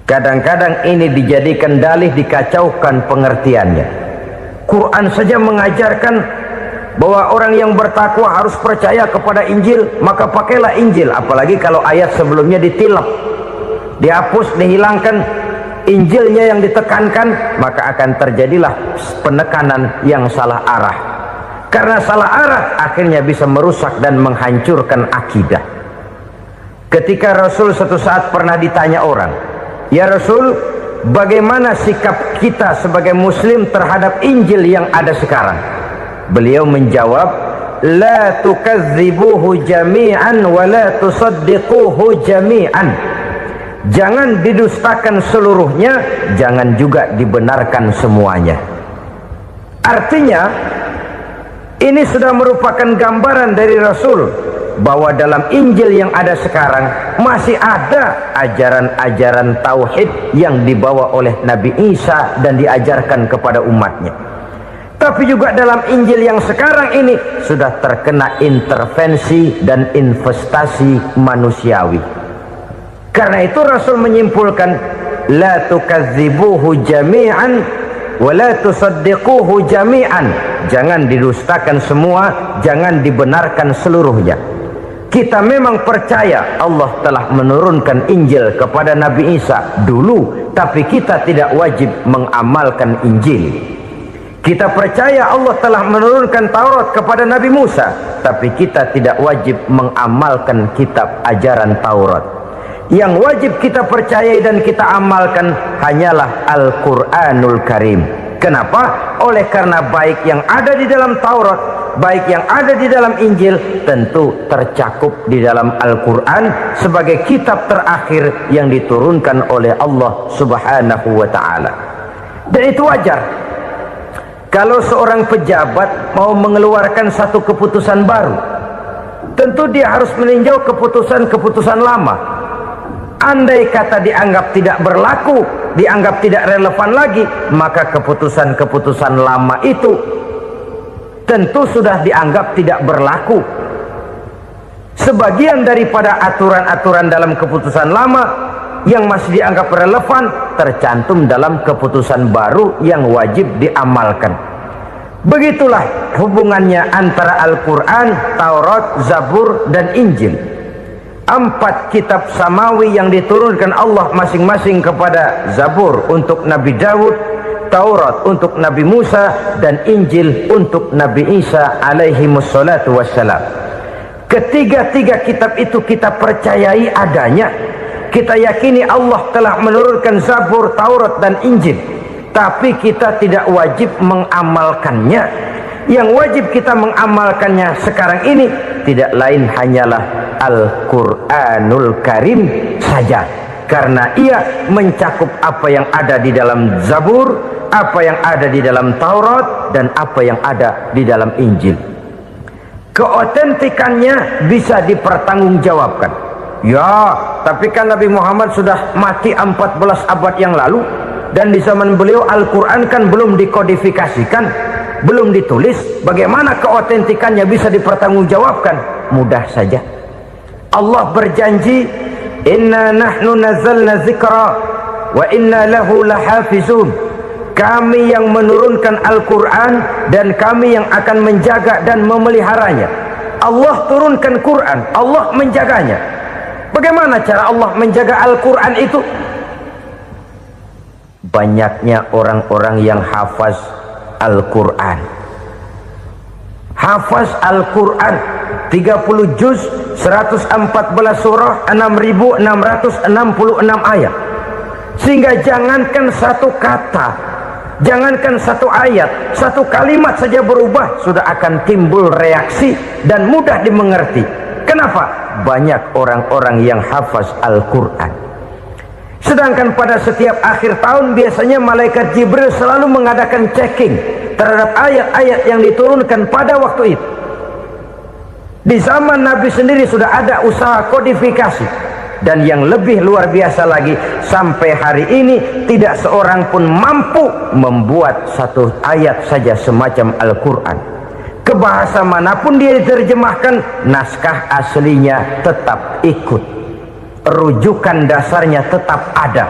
Kadang-kadang ini dijadikan dalih, dikacaukan pengertiannya. Quran saja mengajarkan bahwa orang yang bertakwa harus percaya kepada Injil, maka pakailah Injil. Apalagi kalau ayat sebelumnya ditilap, dihapus, dihilangkan, Injilnya yang ditekankan, maka akan terjadilah penekanan yang salah arah. Karena salah arah akhirnya bisa merusak dan menghancurkan akidah. Ketika Rasul suatu saat pernah ditanya orang, "Ya Rasul, bagaimana sikap kita sebagai muslim terhadap Injil yang ada sekarang?" Beliau menjawab, "La tukadzibuhu jami'an wa la tusaddiquhu jami'an." Jangan didustakan seluruhnya, jangan juga dibenarkan semuanya. Artinya, ini sudah merupakan gambaran dari Rasul bahwa dalam Injil yang ada sekarang masih ada ajaran-ajaran tauhid yang dibawa oleh Nabi Isa dan diajarkan kepada umatnya. Tapi juga dalam Injil yang sekarang ini sudah terkena intervensi dan investasi manusiawi. Karena itu Rasul menyimpulkan, la tukadzibuhu jami'an wa la tusaddiquhu jami'an. Jangan didustakan semua, jangan dibenarkan seluruhnya. Kita memang percaya Allah telah menurunkan Injil kepada Nabi Isa dulu, tapi kita tidak wajib mengamalkan Injil. Kita percaya Allah telah menurunkan Taurat kepada Nabi Musa, tapi kita tidak wajib mengamalkan kitab ajaran Taurat. Yang wajib kita percayai dan kita amalkan hanyalah Al-Quranul Karim. Kenapa? Oleh karena baik yang ada di dalam Taurat, baik yang ada di dalam Injil, tentu tercakup di dalam Al-Quran sebagai kitab terakhir yang diturunkan oleh Allah Subhanahu wa Ta'ala. Dan itu wajar. Kalau seorang pejabat mau mengeluarkan satu keputusan baru, tentu dia harus meninjau keputusan-keputusan lama. Andai kata dianggap tidak berlaku, dianggap tidak relevan lagi, maka keputusan-keputusan lama itu tentu sudah dianggap tidak berlaku. Sebagian daripada aturan-aturan dalam keputusan lama yang masih dianggap relevan tercantum dalam keputusan baru yang wajib diamalkan. Begitulah hubungannya antara Al-Quran, Taurat, Zabur, dan Injil. 4 kitab samawi yang diturunkan Allah masing-masing kepada Zabur untuk Nabi Daud, Taurat untuk Nabi Musa, dan Injil untuk Nabi Isa alaihi wassalatu wassalam. Ketiga-tiga kitab itu kita percayai adanya. Kita yakini Allah telah menurunkan Zabur, Taurat, dan Injil, tapi kita tidak wajib mengamalkannya. Yang wajib kita mengamalkannya sekarang ini tidak lain hanyalah Al-Quranul Karim saja, karena ia mencakup apa yang ada di dalam Zabur, apa yang ada di dalam Taurat, dan apa yang ada di dalam Injil. Keotentikannya bisa dipertanggungjawabkan. Ya, tapi kan Nabi Muhammad sudah mati 14 abad yang lalu, dan di zaman beliau Al-Quran kan belum dikodifikasikan, belum ditulis. Bagaimana keotentikannya bisa dipertanggungjawabkan? Mudah saja. Allah berjanji, inna nahnu nazzalna dzikra wa inna lahu lahafizun. Kami yang menurunkan Al-Quran dan kami yang akan menjaga dan memeliharanya. Allah turunkan Quran, Allah menjaganya. Bagaimana cara Allah menjaga Al-Quran itu? Banyaknya orang-orang yang hafaz Al-Quran. Hafaz Al-Quran 30 juz, 114 surah, 6.666 ayat. Sehingga jangankan satu kata, jangankan satu ayat, satu kalimat saja berubah sudah akan timbul reaksi dan mudah dimengerti. Kenapa? Banyak orang-orang yang hafaz Al-Quran. Sedangkan pada setiap akhir tahun biasanya malaikat Jibril selalu mengadakan checking terhadap ayat-ayat yang diturunkan pada waktu itu. Di zaman Nabi sendiri sudah ada usaha kodifikasi. Dan yang lebih luar biasa lagi, sampai hari ini tidak seorang pun mampu membuat satu ayat saja semacam Al-Quran. Ke bahasa manapun dia diterjemahkan, naskah aslinya tetap ikut, rujukan dasarnya tetap ada.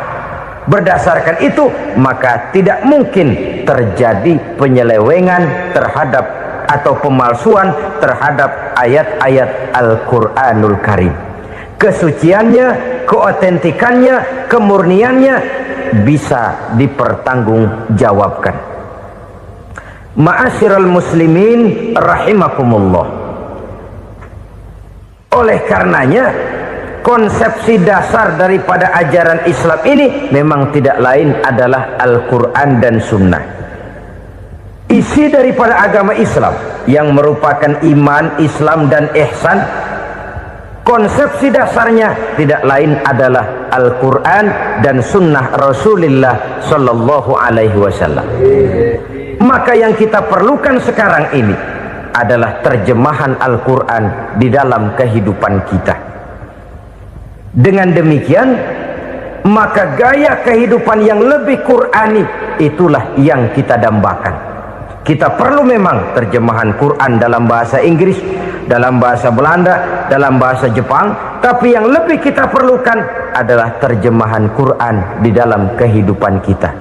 Berdasarkan itu, maka tidak mungkin terjadi penyelewengan terhadap atau pemalsuan terhadap ayat-ayat Al-Quranul Karim. Kesuciannya, keotentikannya, kemurniannya bisa dipertanggungjawabkan. Ma'asyiral muslimin rahimakumullah. Oleh karenanya, konsepsi dasar daripada ajaran Islam ini memang tidak lain adalah Al-Quran dan Sunnah. Isi daripada agama Islam yang merupakan iman, Islam dan ihsan, konsepsi dasarnya tidak lain adalah Al-Quran dan Sunnah Rasulullah Sallallahu Alaihi Wasallam. Maka yang kita perlukan sekarang ini adalah terjemahan Al-Quran di dalam kehidupan kita. Dengan demikian, maka gaya kehidupan yang lebih Qurani itulah yang kita dambakan. Kita perlu memang terjemahan Quran dalam bahasa Inggris, dalam bahasa Belanda, dalam bahasa Jepang, tapi yang lebih kita perlukan adalah terjemahan Quran di dalam kehidupan kita.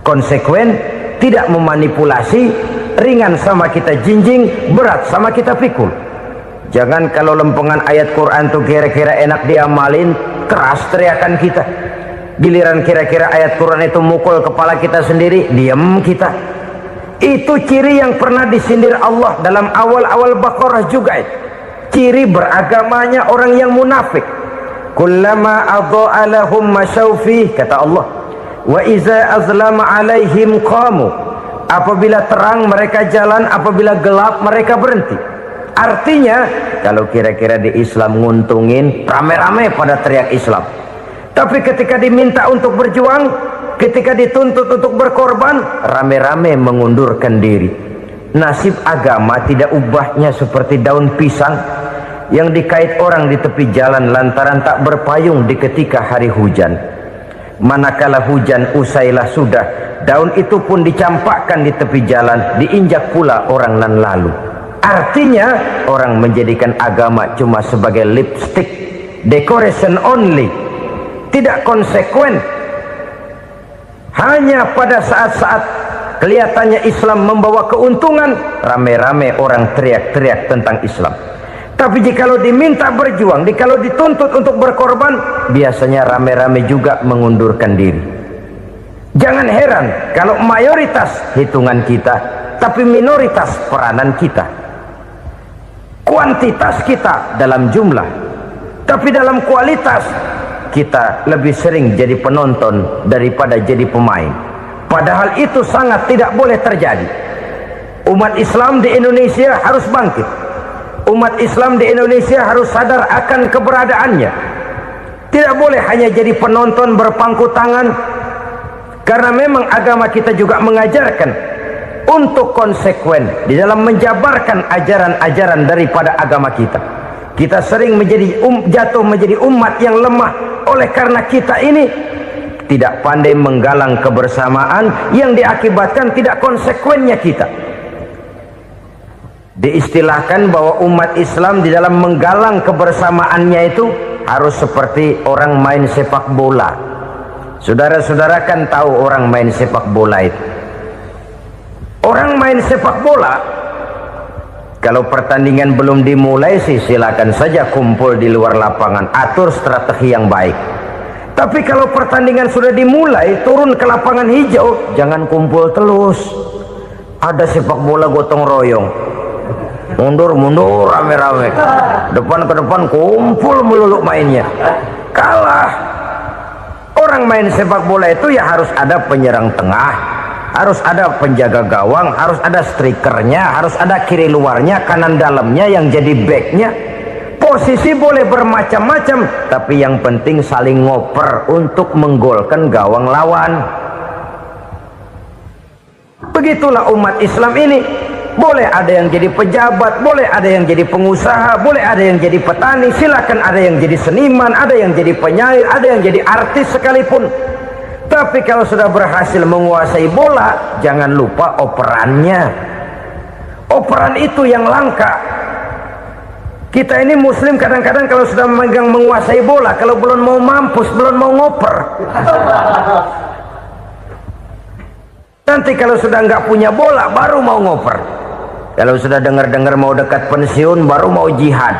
Konsekuen, tidak memanipulasi, ringan sama kita jinjing, berat sama kita pikul. Jangan kalau lempengan ayat Quran tuh kira-kira enak diamalin, keras teriakan kita. Giliran kira-kira ayat Quran itu mukul kepala kita sendiri, diam kita. Itu ciri yang pernah disindir Allah dalam awal-awal Baqarah juga itu. Ciri beragamanya orang yang munafik. Kullama adha'a lahum masyawfi, kata Allah. Wa iza azlama alaihim qamu. Apabila terang mereka jalan, apabila gelap mereka berhenti. Artinya, kalau kira-kira di Islam nguntungin, rame-rame pada teriak Islam. Tapi ketika diminta untuk berjuang, ketika dituntut untuk berkorban, rame-rame mengundurkan diri. Nasib agama tidak ubahnya seperti daun pisang yang dikait orang di tepi jalan lantaran tak berpayung di ketika hari hujan. Manakala hujan usailah sudah, daun itu pun dicampakkan di tepi jalan, diinjak pula orang nan lalu. Artinya, orang menjadikan agama cuma sebagai lipstick, decoration only, tidak konsekuen. Hanya pada saat-saat kelihatannya Islam membawa keuntungan, rame-rame orang teriak-teriak tentang Islam. Tapi jikalau diminta berjuang, jikalau dituntut untuk berkorban, biasanya rame-rame juga mengundurkan diri. Jangan heran kalau mayoritas hitungan kita, tapi minoritas peranan kita. Kuantitas kita dalam jumlah, tapi dalam kualitas kita lebih sering jadi penonton daripada jadi pemain. Padahal itu sangat tidak boleh terjadi. Umat Islam di Indonesia harus bangkit. Umat Islam di Indonesia harus sadar akan keberadaannya. Tidak boleh hanya jadi penonton berpangku tangan, karena memang agama kita juga mengajarkan untuk konsekuen di dalam menjabarkan ajaran-ajaran daripada agama kita. Kita sering jatuh menjadi umat yang lemah oleh karena kita ini tidak pandai menggalang kebersamaan yang diakibatkan tidak konsekuennya kita. Diistilahkan bahwa umat Islam di dalam menggalang kebersamaannya itu harus seperti orang main sepak bola. Saudara-saudara kan tahu orang main sepak bola itu. Orang main sepak bola, kalau pertandingan belum dimulai sih silakan saja kumpul di luar lapangan, atur strategi yang baik. Tapi kalau pertandingan sudah dimulai, turun ke lapangan hijau, jangan kumpul terus. Ada sepak bola gotong royong, mundur-mundur rame-rame, depan ke depan kumpul melulu mainnya. Kalah. Orang main sepak bola itu ya harus ada penyerang tengah, harus ada penjaga gawang, harus ada strikernya, harus ada kiri luarnya, kanan dalamnya yang jadi backnya. Posisi boleh bermacam-macam, tapi yang penting saling ngoper untuk menggolkan gawang lawan. Begitulah umat Islam ini. boleh ada yang jadi pejabat, boleh ada yang jadi pengusaha, boleh ada yang jadi petani, silakan ada yang jadi seniman, ada yang jadi penyair, ada yang jadi artis sekalipun. Tapi kalau sudah berhasil menguasai bola, jangan lupa operannya. Operan itu yang langka. Kita ini muslim kadang-kadang kalau sudah memegang menguasai bola, kalau belum mau mampus, belum mau ngoper. Nanti kalau sudah nggak punya bola, baru mau ngoper. Kalau sudah dengar-dengar mau dekat pensiun, baru mau jihad,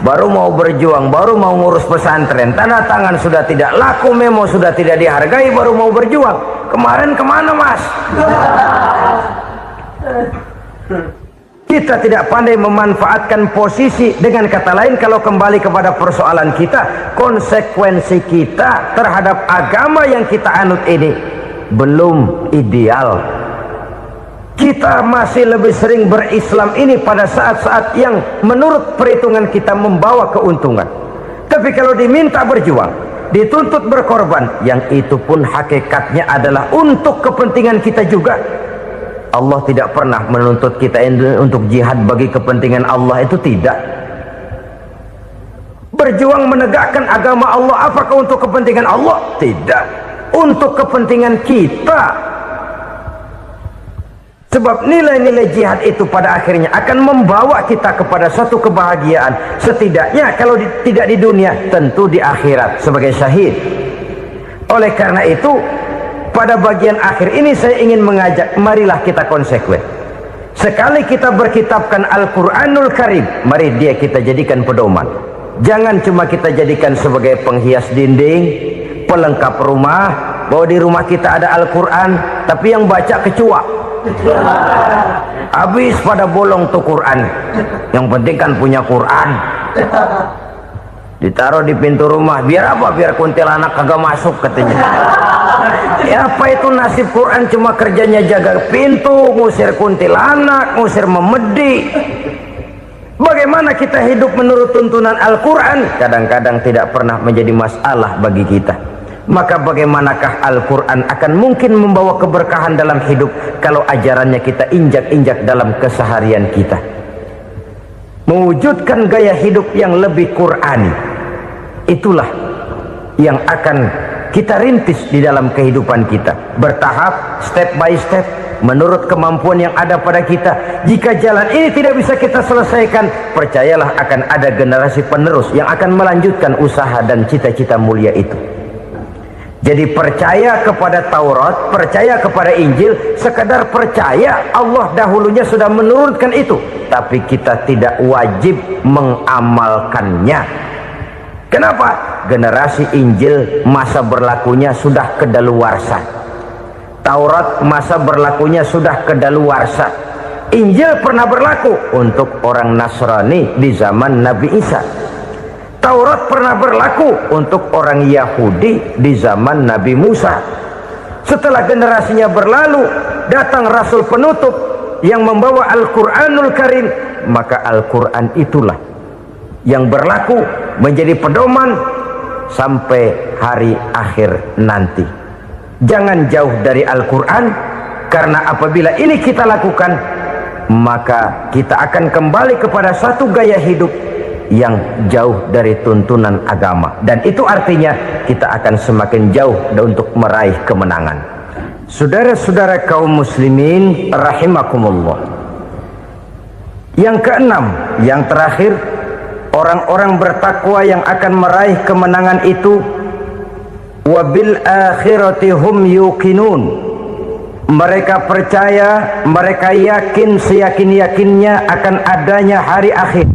baru mau berjuang, baru mau ngurus pesantren. Tanda tangan sudah tidak laku, memo sudah tidak dihargai, baru mau berjuang. Kemarin kemana mas? Kita tidak pandai memanfaatkan posisi. Dengan kata lain, kalau kembali kepada persoalan kita, konsekuensi kita terhadap agama yang kita anut ini belum ideal. Kita masih lebih sering berislam ini pada saat-saat yang menurut perhitungan kita membawa keuntungan. Tapi kalau diminta berjuang, dituntut berkorban, yang itu pun hakikatnya adalah untuk kepentingan kita juga. Allah tidak pernah menuntut kita untuk jihad bagi kepentingan Allah, itu tidak. Berjuang menegakkan agama Allah, apakah untuk kepentingan Allah? Tidak, untuk kepentingan kita. Sebab nilai-nilai jihad itu pada akhirnya akan membawa kita kepada suatu kebahagiaan. Setidaknya kalau tidak di dunia, tentu di akhirat sebagai syahid. Oleh karena itu, pada bagian akhir ini saya ingin mengajak, marilah kita konsekuen. Sekali kita berkitabkan Al-Quranul Karim, mari dia kita jadikan pedoman. Jangan cuma kita jadikan sebagai penghias dinding, pelengkap rumah, bahwa di rumah kita ada Al-Quran, tapi yang baca kecoa. Habis pada bolong tuh Quran. Yang penting kan punya Quran, ditaruh di pintu rumah. Biar apa? Biar kuntilanak kagak masuk katanya. Ya apa itu nasib Quran? Cuma kerjanya jaga pintu, ngusir kuntilanak, ngusir memedi. Bagaimana kita hidup menurut tuntunan Al-Quran? Kadang-kadang tidak pernah menjadi masalah bagi kita. Maka bagaimanakah Al-Quran akan mungkin membawa keberkahan dalam hidup kalau ajarannya kita injak-injak dalam keseharian kita? Mewujudkan gaya hidup yang lebih Qurani, itulah yang akan kita rintis di dalam kehidupan kita, bertahap, step by step, menurut kemampuan yang ada pada kita. Jika jalan ini tidak bisa kita selesaikan, percayalah akan ada generasi penerus yang akan melanjutkan usaha dan cita-cita mulia itu. Jadi percaya kepada Taurat, percaya kepada Injil, sekadar percaya Allah dahulunya sudah menurunkan itu, tapi kita tidak wajib mengamalkannya. Kenapa? Generasi Injil masa berlakunya sudah kedaluarsa, Taurat masa berlakunya sudah kedaluarsa. Injil pernah berlaku untuk orang Nasrani di zaman Nabi Isa. Taurat pernah berlaku untuk orang Yahudi di zaman Nabi Musa. Setelah generasinya berlalu, datang Rasul penutup yang membawa Al-Quranul Karim. Maka Al-Quran itulah yang berlaku menjadi pedoman sampai hari akhir nanti. Jangan jauh dari Al-Quran, karena apabila ini kita lakukan, maka kita akan kembali kepada satu gaya hidup yang jauh dari tuntunan agama, dan itu artinya kita akan semakin jauh untuk meraih kemenangan. Saudara-saudara kaum muslimin rahimakumullah, yang keenam, yang terakhir, orang-orang bertakwa yang akan meraih kemenangan itu wabil akhirati hum yuqinun. Mereka percaya, mereka yakin seyakin-yakinnya akan adanya hari akhir,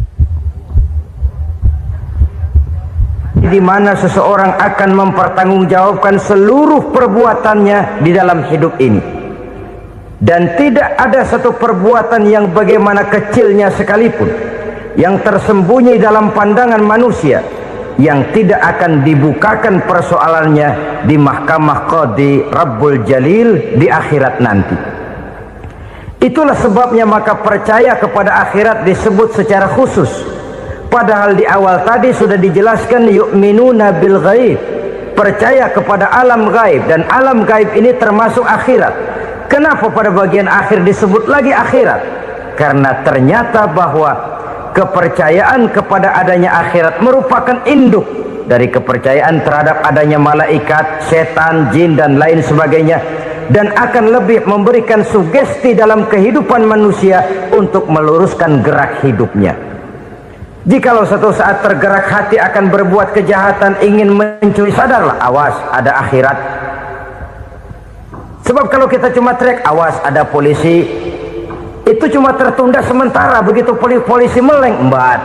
di mana seseorang akan mempertanggungjawabkan seluruh perbuatannya di dalam hidup ini, dan tidak ada satu perbuatan yang bagaimana kecilnya sekalipun yang tersembunyi dalam pandangan manusia yang tidak akan dibukakan persoalannya di mahkamah Qadi Rabbul Jalil di akhirat nanti. Itulah sebabnya maka percaya kepada akhirat disebut secara khusus. Padahal di awal tadi sudah dijelaskan yu'minuna bil ghaib, percaya kepada alam gaib, dan alam gaib ini termasuk akhirat. Kenapa pada bagian akhir disebut lagi akhirat? karena ternyata bahwa kepercayaan kepada adanya akhirat merupakan induk dari kepercayaan terhadap adanya malaikat, setan, jin dan lain sebagainya, dan akan lebih memberikan sugesti dalam kehidupan manusia untuk meluruskan gerak hidupnya. Jikalau suatu saat tergerak hati akan berbuat kejahatan, ingin mencuri, sadarlah, awas ada akhirat. Sebab kalau kita cuma teriak awas ada polisi, itu cuma tertunda sementara, begitu polisi meleng embat.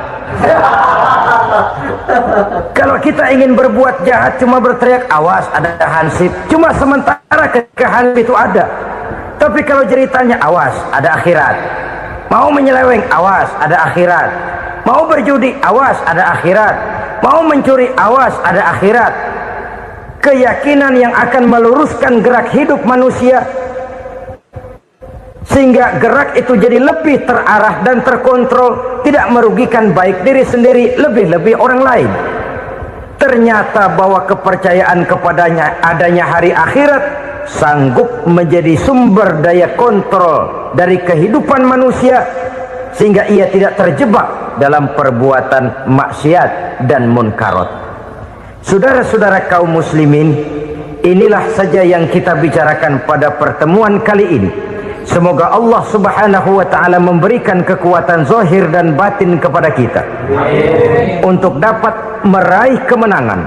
Kalau kita ingin berbuat jahat cuma berteriak awas ada hansip, cuma sementara ketika hansip itu ada. Tapi kalau ceritanya awas ada akhirat, mau menyeleweng awas ada akhirat, mau berjudi awas ada akhirat, mau mencuri awas ada akhirat. Keyakinan yang akan meluruskan gerak hidup manusia sehingga gerak itu jadi lebih terarah dan terkontrol, tidak merugikan baik diri sendiri, lebih-lebih orang lain. Ternyata bahwa kepercayaan kepadanya adanya hari akhirat sanggup menjadi sumber daya kontrol dari kehidupan manusia, sehingga ia tidak terjebak dalam perbuatan maksiat dan munkarat. Saudara-saudara kaum muslimin, inilah saja yang kita bicarakan pada pertemuan kali ini. Semoga Allah subhanahu wa ta'ala memberikan kekuatan zahir dan batin kepada kita untuk dapat meraih kemenangan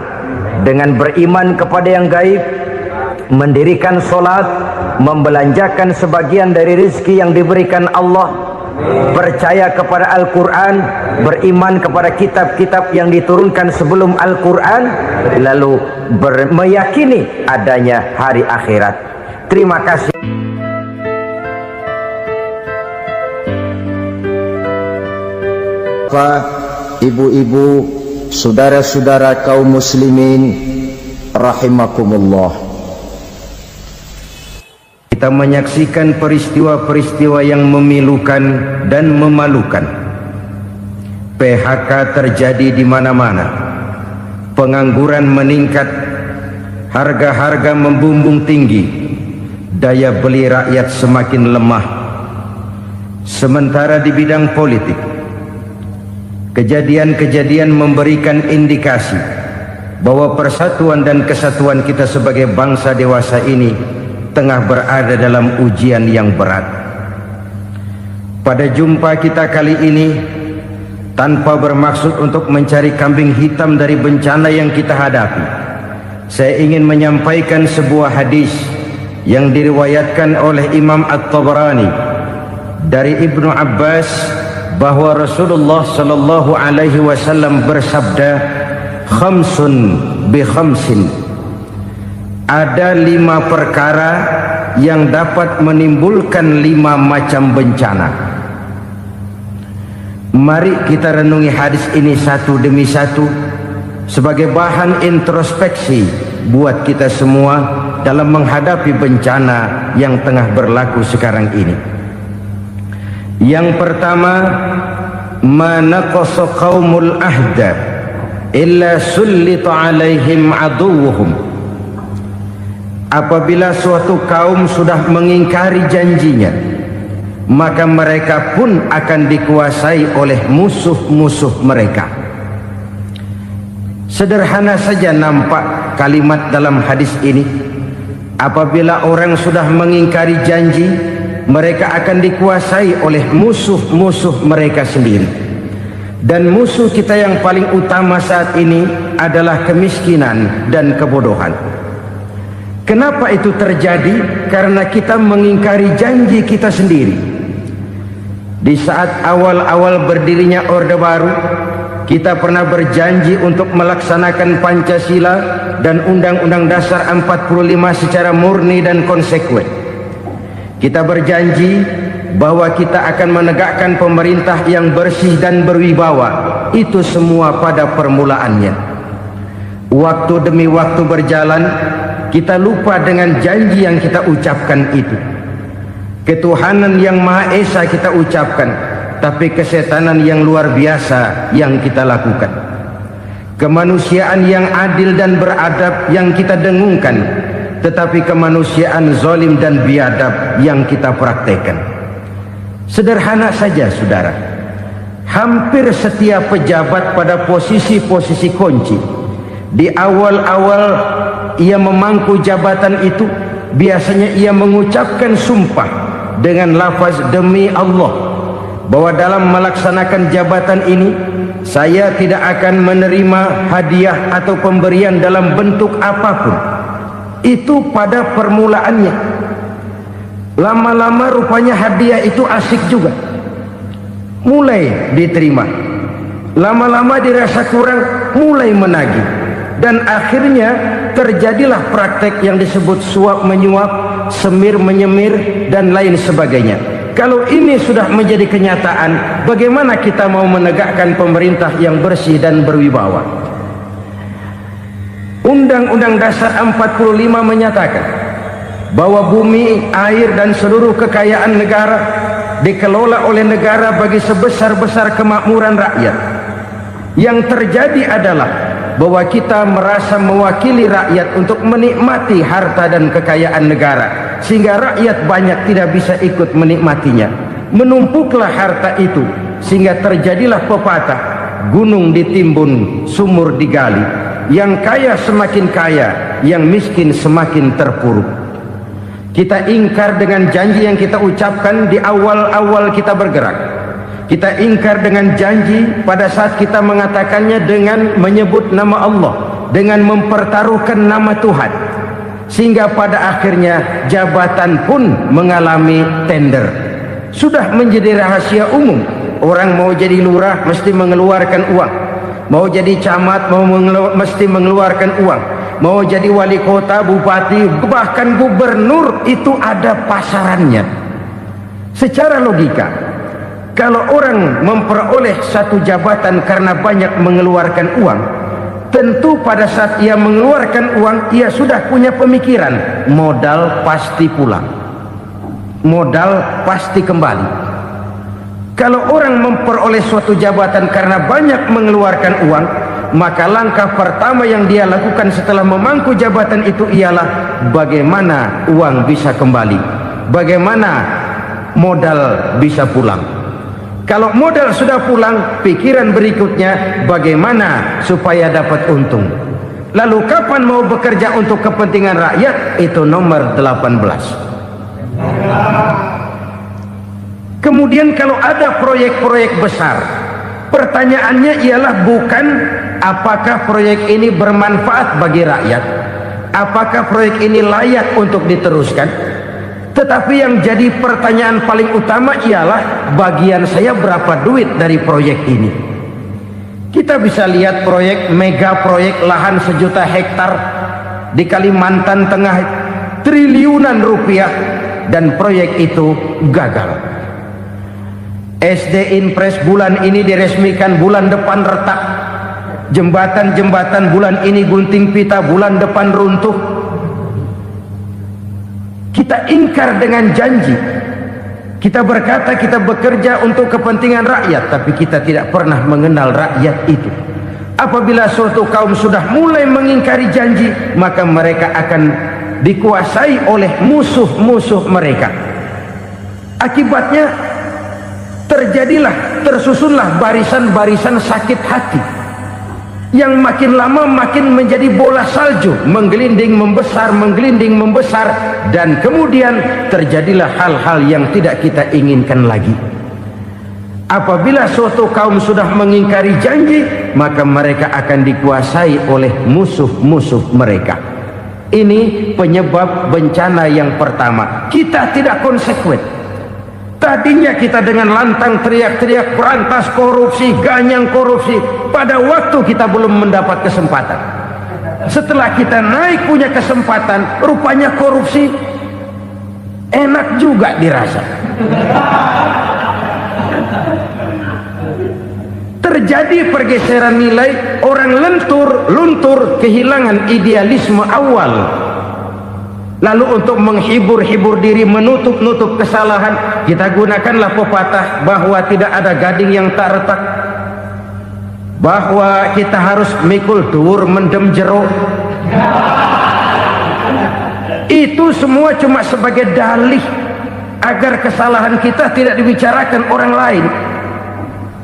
dengan beriman kepada yang gaib, mendirikan solat, membelanjakan sebagian dari rezeki yang diberikan Allah, percaya kepada Al-Quran, beriman kepada kitab-kitab yang diturunkan sebelum Al-Quran, lalu meyakini adanya hari akhirat. Terima kasih. Ibu-ibu, saudara-saudara kaum muslimin rahimakumullah, kita menyaksikan peristiwa-peristiwa yang memilukan dan memalukan. PHK terjadi di mana-mana, pengangguran meningkat, harga-harga membumbung tinggi, daya beli rakyat semakin lemah. Sementara di bidang politik, kejadian-kejadian memberikan indikasi bahwa persatuan dan kesatuan kita sebagai bangsa dewasa ini tengah berada dalam ujian yang berat. Pada jumpa kita kali ini, tanpa bermaksud untuk mencari kambing hitam dari bencana yang kita hadapi, saya ingin menyampaikan sebuah hadis yang diriwayatkan oleh Imam At-Tabarani dari Ibnu Abbas, bahwa Rasulullah sallallahu alaihi wasallam bersabda, khamsun bi khamsin, ada 5 perkara yang dapat menimbulkan 5 macam bencana. Mari kita renungi hadis ini satu demi satu sebagai bahan introspeksi buat kita semua dalam menghadapi bencana yang tengah berlaku sekarang ini. Yang pertama, ma naqasa qaumul ahda illa sullita alaihim aduwwuhum. Apabila suatu kaum sudah mengingkari janjinya, maka mereka pun akan dikuasai oleh musuh-musuh mereka. Sederhana saja nampak kalimat dalam hadis ini. Apabila orang sudah mengingkari janji, mereka akan dikuasai oleh musuh-musuh mereka sendiri. Dan musuh kita yang paling utama saat ini adalah kemiskinan dan kebodohan. Kenapa itu terjadi? Karena kita mengingkari janji kita sendiri. Di saat awal-awal berdirinya Orde Baru, kita pernah berjanji untuk melaksanakan Pancasila dan Undang-Undang Dasar 45 secara murni dan konsekuen. Kita berjanji bahwa kita akan menegakkan pemerintah yang bersih dan berwibawa. Itu semua pada permulaannya. Waktu demi waktu berjalan, kita lupa dengan janji yang kita ucapkan itu. Ketuhanan yang Maha Esa kita ucapkan, tapi kesetanan yang luar biasa yang kita lakukan. Kemanusiaan yang adil dan beradab yang kita dengungkan, tetapi kemanusiaan zalim dan biadab yang kita praktekkan. Sederhana saja saudara, hampir setiap pejabat pada posisi-posisi kunci di awal-awal ia memangku jabatan itu, biasanya ia mengucapkan sumpah dengan lafaz demi Allah bahwa dalam melaksanakan jabatan ini saya tidak akan menerima hadiah atau pemberian dalam bentuk apapun. Itu pada permulaannya. Lama-lama rupanya hadiah itu asik juga, mulai diterima. Lama-lama dirasa kurang, mulai menagih, dan akhirnya terjadilah praktek yang disebut suap menyuap, semir menyemir, dan lain sebagainya. Kalau ini sudah menjadi kenyataan, bagaimana kita mau menegakkan pemerintah yang bersih dan berwibawa? Undang-Undang Dasar 45 menyatakan bahwa bumi, air, dan seluruh kekayaan negara dikelola oleh negara bagi sebesar-besar kemakmuran rakyat. Yang terjadi adalah bahwa kita merasa mewakili rakyat untuk menikmati harta dan kekayaan negara, sehingga rakyat banyak tidak bisa ikut menikmatinya. Menumpuklah harta itu sehingga terjadilah pepatah, gunung ditimbun, sumur digali. Yang kaya semakin kaya, yang miskin semakin terpuruk. Kita ingkar dengan janji yang kita ucapkan di awal-awal kita bergerak. Kita ingkar dengan janji pada saat kita mengatakannya dengan menyebut nama Allah, dengan mempertaruhkan nama Tuhan, sehingga pada akhirnya jabatan pun mengalami tender. Sudah menjadi rahasia umum, orang mau jadi lurah mesti mengeluarkan uang, mau jadi camat mesti mengeluarkan uang, mau jadi wali kota, bupati, bahkan gubernur, itu ada pasarannya. Secara logika, kalau orang memperoleh satu jabatan karena banyak mengeluarkan uang, tentu pada saat ia mengeluarkan uang, ia sudah punya pemikiran, modal pasti pulang, modal pasti kembali. Kalau orang memperoleh suatu jabatan karena banyak mengeluarkan uang, maka langkah pertama yang dia lakukan setelah memangku jabatan itu ialah bagaimana uang bisa kembali, bagaimana modal bisa pulang. Kalau modal sudah pulang, pikiran berikutnya bagaimana supaya dapat untung. Lalu kapan mau bekerja untuk kepentingan rakyat? Itu nomor 18. Kemudian kalau ada proyek-proyek besar, pertanyaannya ialah bukan apakah proyek ini bermanfaat bagi rakyat, apakah proyek ini layak untuk diteruskan, tetapi yang jadi pertanyaan paling utama ialah bagian saya berapa duit dari proyek ini. Kita bisa lihat proyek, mega proyek lahan 1 juta hektar di Kalimantan Tengah, triliunan rupiah, dan proyek itu gagal. SD Impres bulan ini diresmikan, bulan depan retak. Jembatan-jembatan bulan ini gunting pita, bulan depan runtuh. Kita ingkar dengan janji. Kita berkata kita bekerja untuk kepentingan rakyat, tapi kita tidak pernah mengenal rakyat itu. Apabila suatu kaum sudah mulai mengingkari janji, maka mereka akan dikuasai oleh musuh-musuh mereka. Akibatnya tersusunlah barisan-barisan sakit hati yang makin lama makin menjadi bola salju, menggelinding membesar, dan kemudian terjadilah hal-hal yang tidak kita inginkan lagi. Apabila suatu kaum sudah mengingkari janji, maka mereka akan dikuasai oleh musuh-musuh mereka. Ini penyebab bencana yang pertama. Kita tidak konsekuen. Tadinya kita dengan lantang teriak-teriak berantas korupsi, ganyang korupsi. Pada waktu kita belum mendapat kesempatan. Setelah kita naik punya kesempatan, rupanya korupsi enak juga dirasa. Terjadi pergeseran nilai, orang luntur, kehilangan idealisme awal. Lalu untuk menghibur-hibur diri, menutup-nutup kesalahan, kita gunakanlah pepatah bahwa tidak ada gading yang tak retak, bahwa kita harus mikul dhuwur mendem jero. Itu semua cuma sebagai dalih agar kesalahan kita tidak dibicarakan orang lain.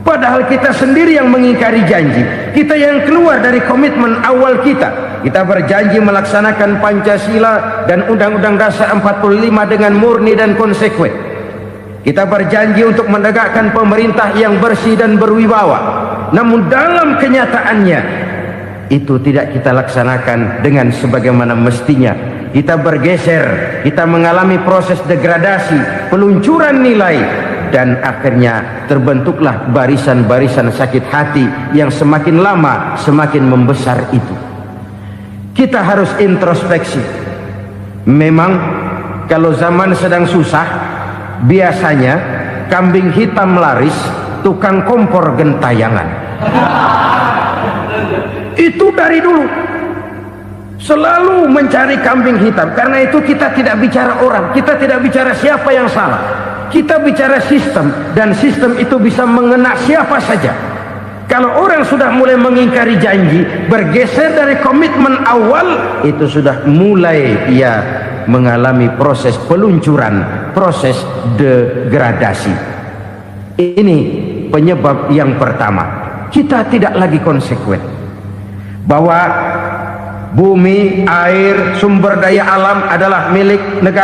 Padahal kita sendiri yang mengingkari janji. Kita yang keluar dari komitmen awal kita. Kita berjanji melaksanakan Pancasila dan Undang-Undang Dasar 45 dengan murni dan konsekuen. Kita berjanji untuk menegakkan pemerintah yang bersih dan berwibawa. Namun dalam kenyataannya itu tidak kita laksanakan dengan sebagaimana mestinya. Kita bergeser, kita mengalami proses degradasi, peluncuran nilai, dan akhirnya terbentuklah barisan-barisan sakit hati yang semakin lama semakin membesar itu. Kita harus introspeksi. Memang kalau zaman sedang susah, biasanya kambing hitam laris, tukang kompor gentayangan. Itu dari dulu selalu mencari kambing hitam. Karena itu kita tidak bicara orang, kita tidak bicara siapa yang salah, kita bicara sistem, dan sistem itu bisa mengena siapa saja. Kalau orang sudah mulai mengingkari janji, bergeser dari komitmen awal, itu sudah mulai ia mengalami proses peluncuran, proses degradasi. Ini penyebab yang pertama. Kita tidak lagi konsekuen bahwa bumi, air, sumber daya alam adalah milik negara.